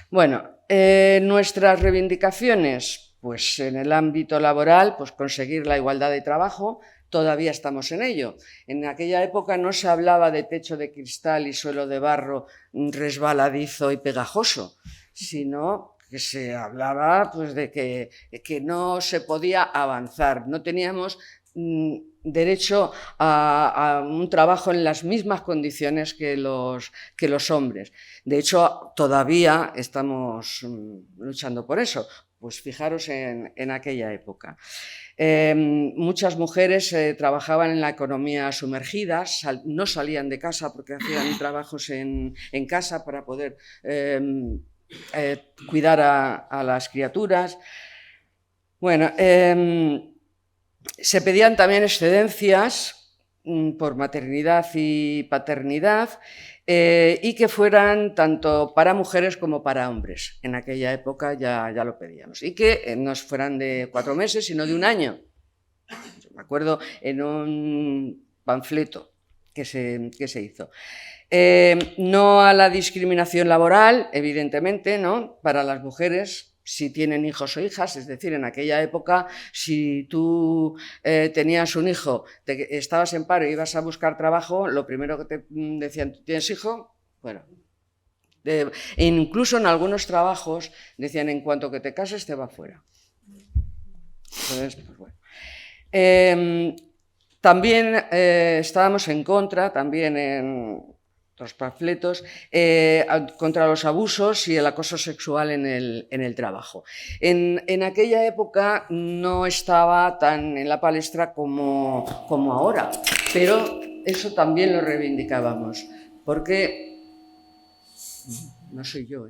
Bueno, nuestras reivindicaciones, pues en el ámbito laboral, pues conseguir la igualdad de trabajo. Todavía estamos en ello. En aquella época no se hablaba de techo de cristal y suelo de barro resbaladizo y pegajoso, sino que se hablaba, pues, de que no se podía avanzar, no teníamos derecho a un trabajo en las mismas condiciones que los hombres. De hecho, todavía estamos luchando por eso. Pues fijaros en aquella época. Muchas mujeres trabajaban en la economía sumergida, no salían de casa porque hacían trabajos en casa para poder cuidar a las criaturas. Bueno, se pedían también excedencias por maternidad y paternidad y que fueran tanto para mujeres como para hombres. En aquella época ya lo pedíamos. Y que no fueran de 4 meses, sino de 1 año. Yo me acuerdo en un panfleto que se hizo. No a la discriminación laboral, evidentemente, ¿no?, para las mujeres si tienen hijos o hijas, es decir, en aquella época, si tú tenías un hijo, estabas en paro y ibas a buscar trabajo, lo primero que te decían: ¿tú tienes hijo? Bueno, incluso en algunos trabajos decían: en cuanto que te cases te va fuera. Entonces, pues bueno. También estábamos en contra, también en otros panfletos, contra los abusos y el acoso sexual en el trabajo. En aquella época no estaba tan en la palestra como ahora, pero eso también lo reivindicábamos, porque no soy yo,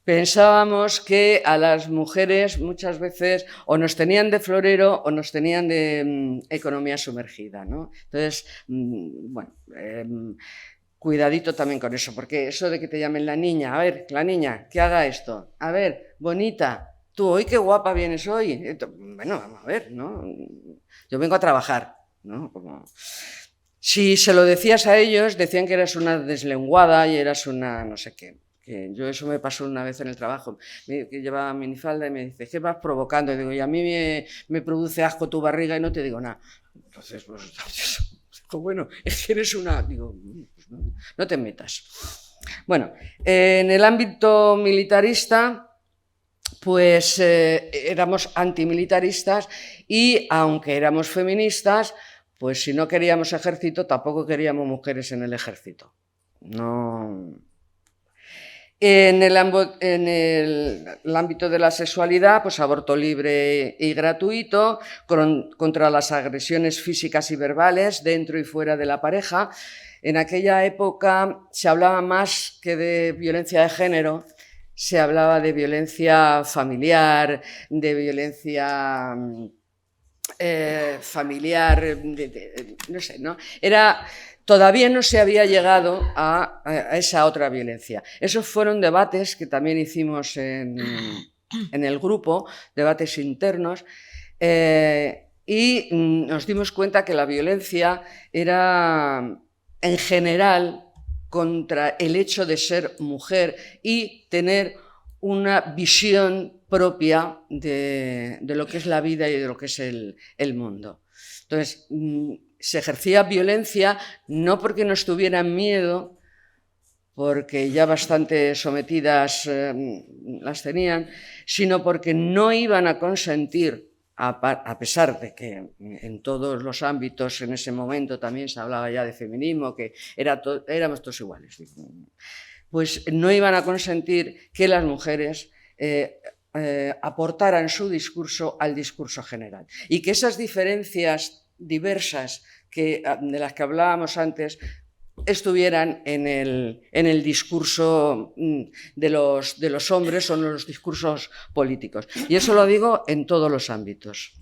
pensábamos que a las mujeres muchas veces o nos tenían de florero o nos tenían de economía sumergida, ¿no? Entonces, bueno, cuidadito también con eso, porque eso de que te llamen la niña, a ver, la niña, que haga esto, a ver, bonita, tú, hoy qué guapa vienes hoy. Bueno, vamos a ver, ¿no? Yo vengo a trabajar, ¿no? Como... Si se lo decías a ellos, decían que eras una deslenguada y eras una no sé qué. que yo eso me pasó una vez en el trabajo, que llevaba minifalda y me dice, ¿qué vas provocando? Y digo, y a mí me produce asco tu barriga y no te digo nada. Entonces, pues, bueno, es que eres una... Digo, pues no te metas. Bueno, en el ámbito militarista, pues éramos antimilitaristas y aunque éramos feministas, pues si no queríamos ejército, tampoco queríamos mujeres en el ejército. No. En el ámbito de la sexualidad, pues aborto libre y gratuito, contra las agresiones físicas y verbales dentro y fuera de la pareja. En aquella época se hablaba más que de violencia de género, se hablaba de violencia familiar, de violencia familiar, no sé, ¿no? Todavía no se había llegado a esa otra violencia. Esos fueron debates que también hicimos en el grupo, debates internos, y nos dimos cuenta que la violencia era, en general, contra el hecho de ser mujer y tener una visión propia de lo que es la vida y de lo que es el mundo. Entonces, se ejercía violencia no porque no estuvieran miedo, porque ya bastante sometidas las tenían, sino porque no iban a consentir, a pesar de que en todos los ámbitos en ese momento también se hablaba ya de feminismo, que éramos todos iguales, pues no iban a consentir que las mujeres aportaran su discurso al discurso general y que esas diferencias diversas de las que hablábamos antes estuvieran en el discurso de los hombres o en los discursos políticos. Y eso lo digo en todos los ámbitos.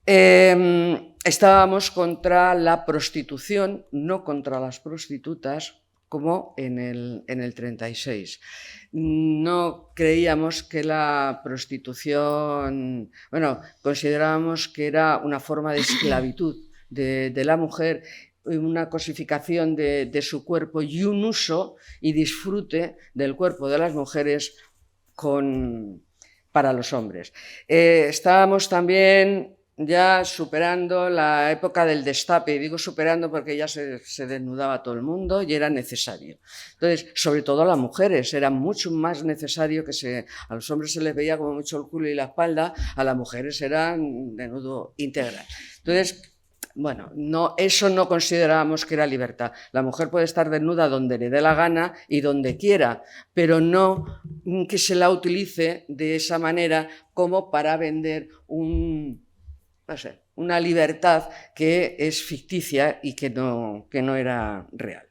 Estábamos contra la prostitución, no contra las prostitutas, como en el 36. No creíamos que la prostitución, bueno, considerábamos que era una forma de esclavitud de la mujer, una cosificación de su cuerpo y un uso y disfrute del cuerpo de las mujeres para los hombres. Estábamos también ya superando la época del destape, y digo superando porque ya se desnudaba todo el mundo y era necesario. Entonces, sobre todo a las mujeres, era mucho más necesario a los hombres se les veía como mucho el culo y la espalda, a las mujeres era desnudo integral. Entonces, bueno, eso no considerábamos que era libertad. La mujer puede estar desnuda donde le dé la gana y donde quiera, pero no que se la utilice de esa manera como para vender una libertad que es ficticia y que no era real.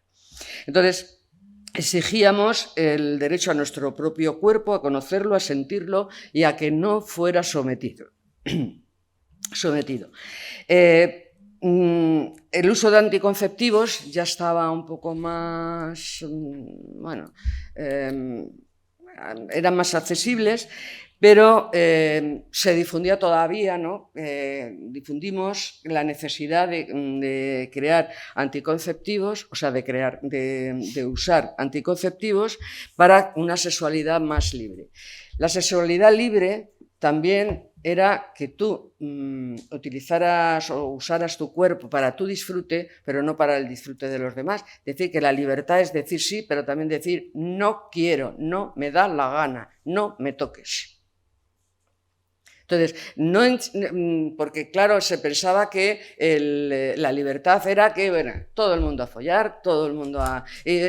Entonces, exigíamos el derecho a nuestro propio cuerpo, a conocerlo, a sentirlo y a que no fuera sometido. El uso de anticonceptivos ya estaba un poco más, eran más accesibles, pero se difundía todavía, ¿no? Difundimos la necesidad de crear anticonceptivos, o sea, de usar anticonceptivos para una sexualidad más libre. La sexualidad libre también era que tú utilizaras o usaras tu cuerpo para tu disfrute, pero no para el disfrute de los demás. Es decir, que la libertad es decir sí, pero también decir no quiero, no me da la gana, no me toques. Entonces, porque claro, se pensaba que la libertad era que, bueno, todo el mundo a follar, todo el mundo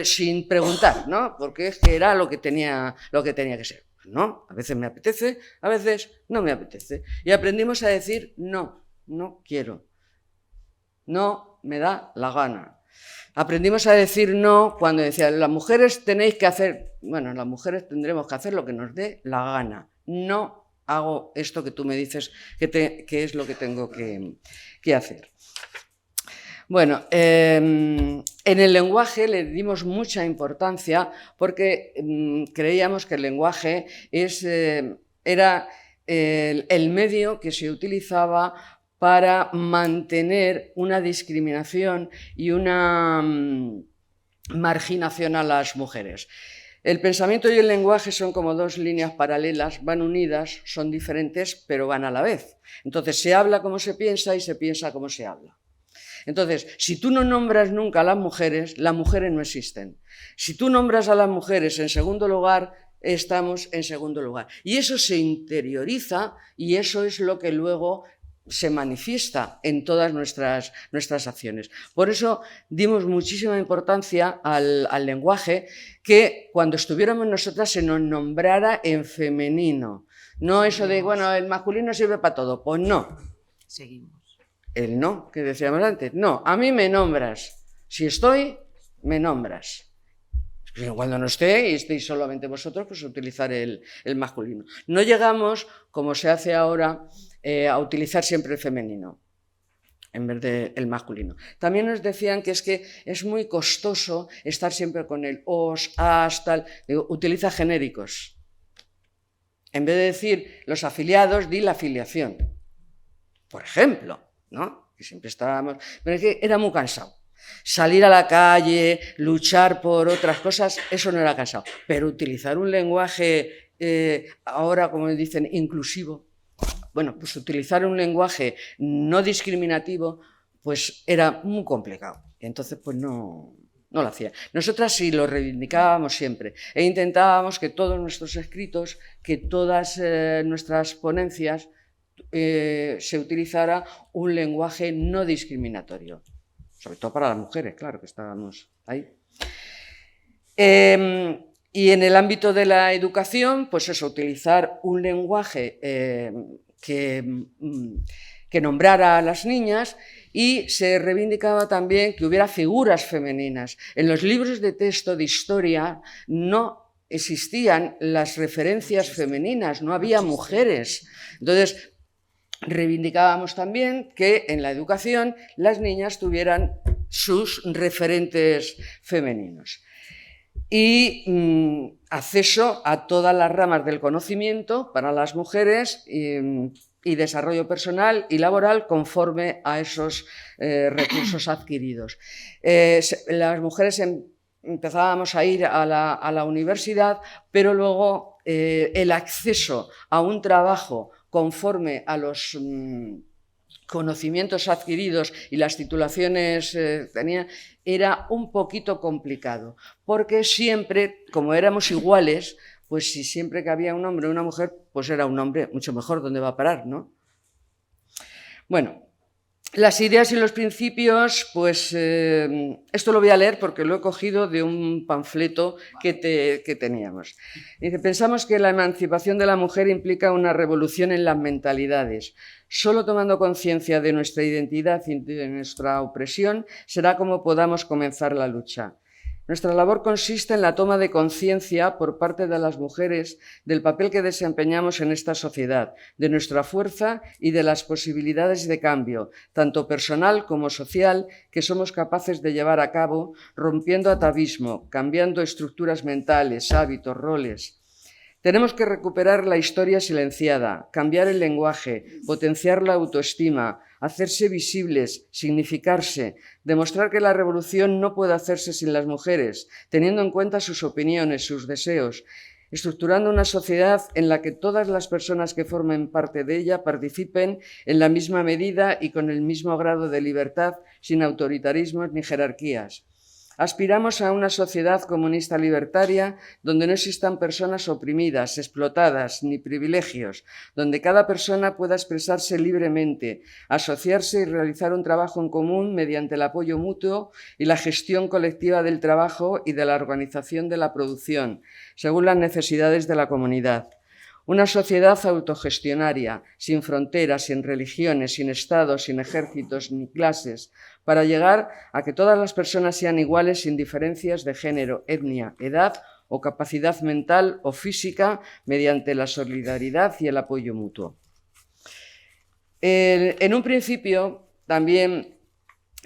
sin preguntar, ¿no? Porque es que era lo que tenía que ser. No, a veces me apetece, a veces no me apetece. Y aprendimos a decir no, no quiero, no me da la gana. Aprendimos a decir no cuando decían las mujeres tenéis que hacer, bueno, las mujeres tendremos que hacer lo que nos dé la gana. No hago esto que tú me dices que es lo que tengo que hacer. Bueno, en el lenguaje le dimos mucha importancia porque creíamos que el lenguaje era el medio que se utilizaba para mantener una discriminación y una marginación a las mujeres. El pensamiento y el lenguaje son como dos líneas paralelas, van unidas, son diferentes, pero van a la vez. Entonces se habla como se piensa y se piensa como se habla. Entonces, si tú no nombras nunca a las mujeres no existen. Si tú nombras a las mujeres en segundo lugar, estamos en segundo lugar. Y eso se interioriza y eso es lo que luego se manifiesta en todas nuestras acciones. Por eso dimos muchísima importancia al lenguaje, que cuando estuviéramos nosotras se nos nombrara en femenino. No eso de, bueno, el masculino sirve para todo. Pues no. Seguimos. El no, que decíamos antes. No, a mí me nombras. Si estoy, me nombras. Cuando no esté y estéis solamente vosotros, pues utilizar el masculino. No llegamos, como se hace ahora, a utilizar siempre el femenino en vez del masculino. También nos decían que es muy costoso estar siempre con el os, as, tal. Digo, utiliza genéricos. En vez de decir los afiliados, di la afiliación. Por ejemplo, ¿no? Que siempre estábamos... Pero es que era muy cansado. Salir a la calle, luchar por otras cosas, eso no era cansado. Pero utilizar un lenguaje, ahora como dicen, inclusivo, bueno, pues utilizar un lenguaje no discriminativo, pues era muy complicado. Y entonces, pues no lo hacía. Nosotras sí lo reivindicábamos siempre e intentábamos que todos nuestros escritos, que todas nuestras ponencias se utilizara un lenguaje no discriminatorio. Sobre todo para las mujeres, claro, que estábamos ahí. Y en el ámbito de la educación, pues eso, utilizar un lenguaje que nombrara a las niñas, y se reivindicaba también que hubiera figuras femeninas. En los libros de texto de historia no existían las referencias femeninas, no había mujeres. Entonces, reivindicábamos también que en la educación las niñas tuvieran sus referentes femeninos. Y acceso a todas las ramas del conocimiento para las mujeres y desarrollo personal y laboral conforme a esos recursos adquiridos. Las mujeres empezábamos a ir a la universidad, pero luego el acceso a un trabajo conforme a los conocimientos adquiridos y las titulaciones tenían, era un poquito complicado, porque siempre, como éramos iguales, pues si siempre que había un hombre o una mujer, pues era un hombre mucho mejor, ¿dónde va a parar, no? Bueno, las ideas y los principios, pues esto lo voy a leer porque lo he cogido de un panfleto que teníamos. Dice, pensamos que la emancipación de la mujer implica una revolución en las mentalidades. Solo tomando conciencia de nuestra identidad y de nuestra opresión será como podamos comenzar la lucha. Nuestra labor consiste en la toma de conciencia por parte de las mujeres del papel que desempeñamos en esta sociedad, de nuestra fuerza y de las posibilidades de cambio, tanto personal como social, que somos capaces de llevar a cabo, rompiendo atavismo, cambiando estructuras mentales, hábitos, roles. Tenemos que recuperar la historia silenciada, cambiar el lenguaje, potenciar la autoestima, hacerse visibles, significarse, demostrar que la revolución no puede hacerse sin las mujeres, teniendo en cuenta sus opiniones, sus deseos, estructurando una sociedad en la que todas las personas que formen parte de ella participen en la misma medida y con el mismo grado de libertad, sin autoritarismos ni jerarquías. Aspiramos a una sociedad comunista libertaria donde no existan personas oprimidas, explotadas, ni privilegios, donde cada persona pueda expresarse libremente, asociarse y realizar un trabajo en común mediante el apoyo mutuo y la gestión colectiva del trabajo y de la organización de la producción, según las necesidades de la comunidad. Una sociedad autogestionaria, sin fronteras, sin religiones, sin estados, sin ejércitos ni clases, para llegar a que todas las personas sean iguales sin diferencias de género, etnia, edad o capacidad mental o física mediante la solidaridad y el apoyo mutuo. En un principio también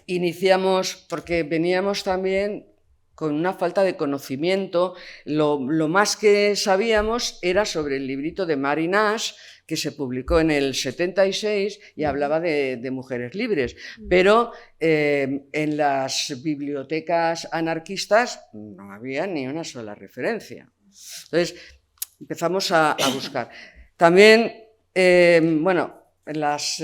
iniciamos, porque veníamos también con una falta de conocimiento. Lo más que sabíamos era sobre el librito de Mary Nash, que se publicó en el 76 y hablaba de mujeres libres, pero en las bibliotecas anarquistas no había ni una sola referencia. Entonces empezamos a buscar. También, bueno, las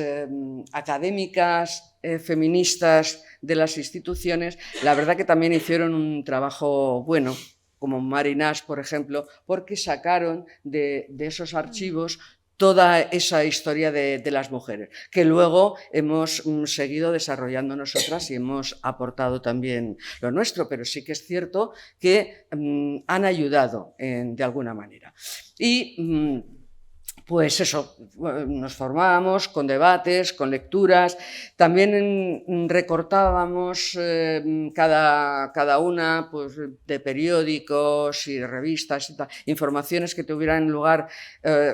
académicas feministas de las instituciones, la verdad que también hicieron un trabajo bueno, como Mary Nash, por ejemplo, porque sacaron de esos archivos toda esa historia de las mujeres, que luego hemos seguido desarrollando nosotras y hemos aportado también lo nuestro, pero sí que es cierto que han ayudado de alguna manera. Y pues eso, nos formábamos con debates, con lecturas, también recortábamos cada una pues, de periódicos y revistas, y tal, informaciones que tuvieran lugar,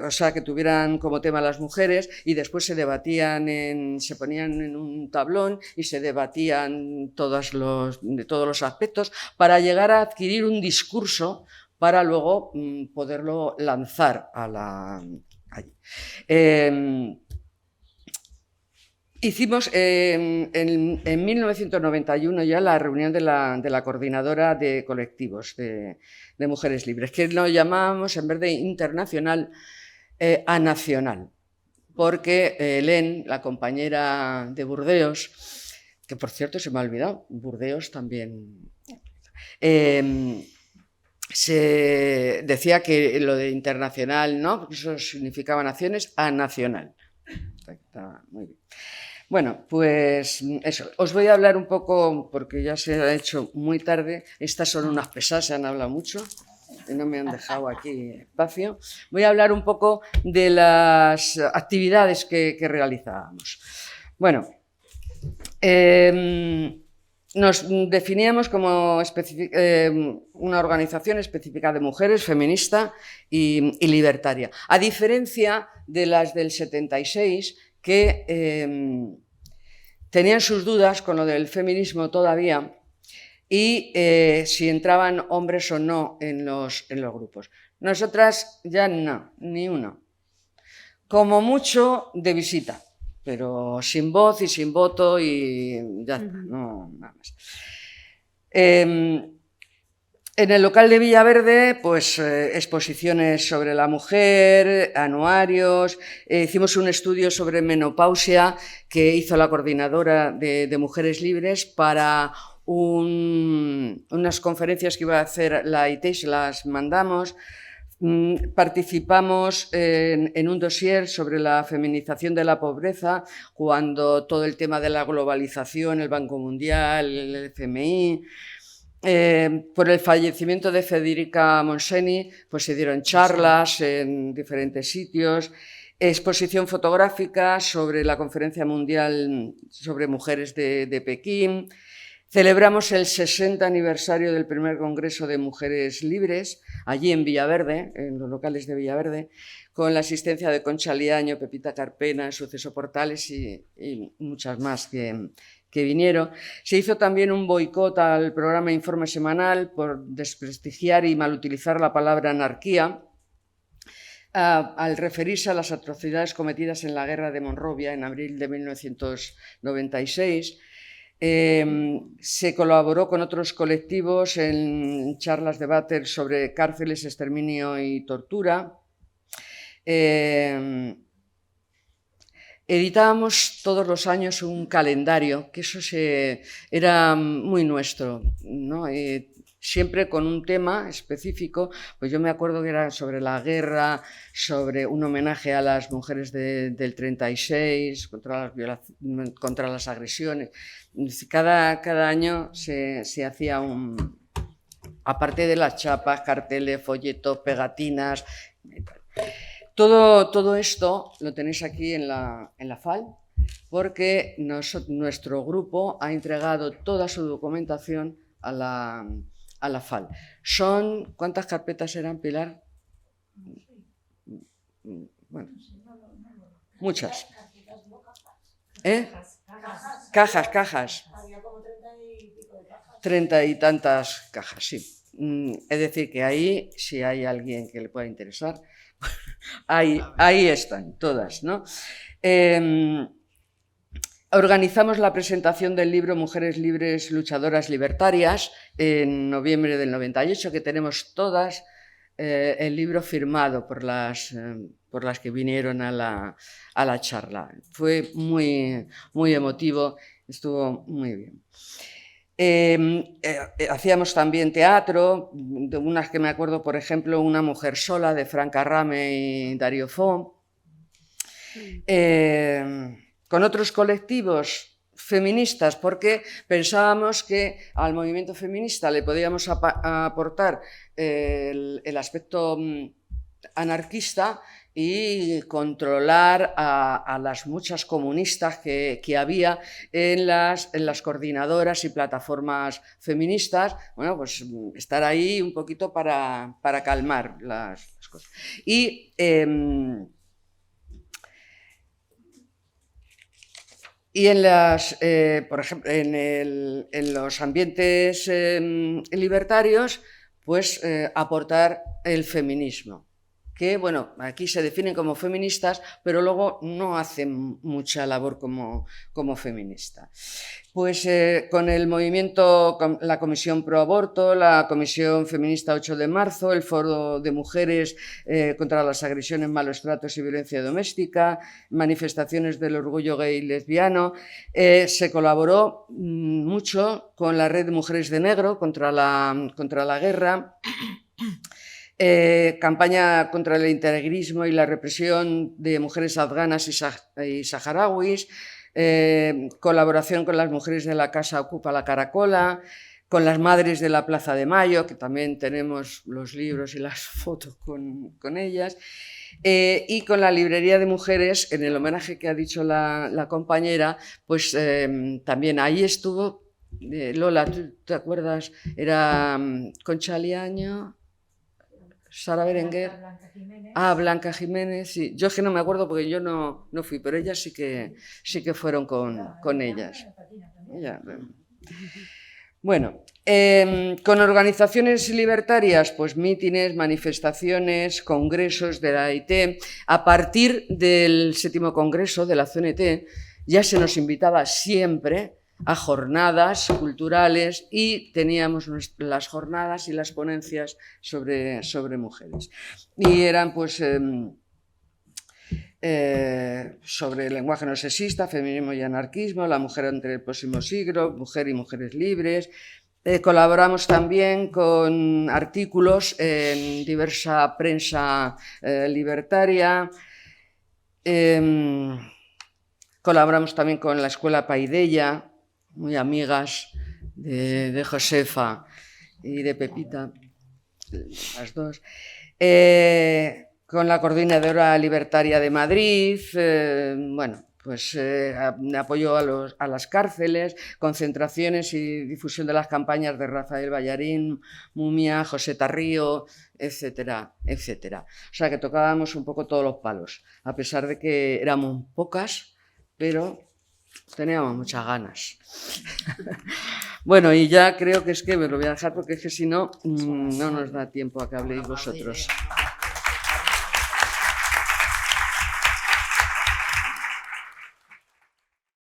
o sea, que tuvieran como tema las mujeres, y después se debatían, se ponían en un tablón y se debatían de todos los aspectos para llegar a adquirir un discurso para luego poderlo lanzar allí. Hicimos en 1991 ya la reunión de la coordinadora de colectivos de mujeres libres, que lo llamábamos, en vez de internacional, a nacional, porque Helen, la compañera de Burdeos, que por cierto se me ha olvidado, Burdeos también... se decía que lo de internacional no, porque eso significaba naciones, a nacional. Está muy bien. Bueno, pues eso. Os voy a hablar un poco, porque ya se ha hecho muy tarde. Estas son unas pesadas, se han hablado mucho y no me han dejado aquí espacio. Voy a hablar un poco de las actividades que realizábamos. Bueno, nos definíamos como una organización específica de mujeres, feminista y libertaria, a diferencia de las del 76, que tenían sus dudas con lo del feminismo todavía y si entraban hombres o no en los grupos. Nosotras ya no, ni uno. Como mucho de visita, pero sin voz y sin voto y ya está, no, nada más. En el local de Villaverde, pues exposiciones sobre la mujer, anuarios, hicimos un estudio sobre menopausia que hizo la coordinadora de Mujeres Libres para unas conferencias que iba a hacer la IT, se las mandamos. Participamos en un dossier sobre la feminización de la pobreza, cuando todo el tema de la globalización, el Banco Mundial, el FMI, por el fallecimiento de Federica Monseni, pues se dieron charlas en diferentes sitios, exposición fotográfica sobre la Conferencia Mundial sobre Mujeres de Pekín. Celebramos el 60 aniversario del primer Congreso de Mujeres Libres, allí en Villaverde, en los locales de Villaverde, con la asistencia de Concha Liaño, Pepita Carpena, Suceso Portales y muchas más que vinieron. Se hizo también un boicot al programa Informe Semanal por desprestigiar y malutilizar la palabra anarquía, al referirse a las atrocidades cometidas en la Guerra de Monrovia en abril de 1996. Se colaboró con otros colectivos en charlas, debates sobre cárceles, exterminio y tortura. Editábamos todos los años un calendario, que eso era muy nuestro, ¿no? Siempre con un tema específico, pues yo me acuerdo que era sobre la guerra, sobre un homenaje a las mujeres del 36, contra las agresiones. Cada año se hacía aparte de las chapas, carteles, folletos, pegatinas. Todo esto lo tenéis aquí en la FAL, porque nuestro grupo ha entregado toda su documentación a la FAL. ¿Cuántas carpetas eran, Pilar? Bueno, muchas. Cajas. 30 y tantas cajas, sí. Es decir, que ahí, si hay alguien que le pueda interesar, ahí están todas, ¿no? Organizamos la presentación del libro Mujeres Libres, Luchadoras Libertarias en noviembre del 98, que tenemos todas el libro firmado por las que vinieron a la charla. Fue muy, muy emotivo, estuvo muy bien. Hacíamos también teatro, de unas que me acuerdo, por ejemplo, Una mujer sola, de Franca Rame y Darío Fo. Con otros colectivos feministas, porque pensábamos que al movimiento feminista le podíamos aportar el aspecto anarquista y controlar a las muchas comunistas que había en las coordinadoras y plataformas feministas. Bueno, pues estar ahí un poquito para calmar las cosas. Y por ejemplo, en los ambientes libertarios, pues aportar el feminismo, que bueno, aquí se definen como feministas, pero luego no hacen mucha labor como feminista. Pues con el movimiento, con la Comisión Pro Aborto, la Comisión Feminista 8 de marzo, el Foro de Mujeres contra las agresiones, malos tratos y violencia doméstica, manifestaciones del orgullo gay y lesbiano, se colaboró mucho con la Red de Mujeres de Negro contra la guerra, campaña contra el integrismo y la represión de mujeres afganas y saharauis, colaboración con las mujeres de la Casa Ocupa la Caracola, con las madres de la Plaza de Mayo, que también tenemos los libros y las fotos con ellas, y con la Librería de Mujeres, en el homenaje que ha dicho la compañera, pues también ahí estuvo, Lola, ¿tú te acuerdas? Era Concha Liaño, Sara Berenguer, Blanca Jiménez, sí. Yo es que no me acuerdo porque yo no fui, pero ellas sí que fueron con ellas. Bueno, con organizaciones libertarias, pues mítines, manifestaciones, congresos de la AIT. A partir del 7º Congreso de la CNT ya se nos invitaba siempre a jornadas culturales y teníamos las jornadas y las ponencias sobre mujeres. Y eran pues sobre el lenguaje no sexista, feminismo y anarquismo, la mujer ante el próximo siglo, mujer y mujeres libres. Colaboramos también con artículos en diversa prensa libertaria. Colaboramos también con la Escuela Paideia, muy amigas de Josefa y de Pepita, las dos, con la Coordinadora Libertaria de Madrid, bueno, pues apoyo a las cárceles, concentraciones y difusión de las campañas de Rafael Ballarín, Mumia, José Tarrío, etcétera, etcétera. O sea que tocábamos un poco todos los palos, a pesar de que éramos pocas, pero teníamos muchas ganas. Bueno, y ya creo que es que me lo voy a dejar porque es que si no, no nos da tiempo a que habléis vosotros.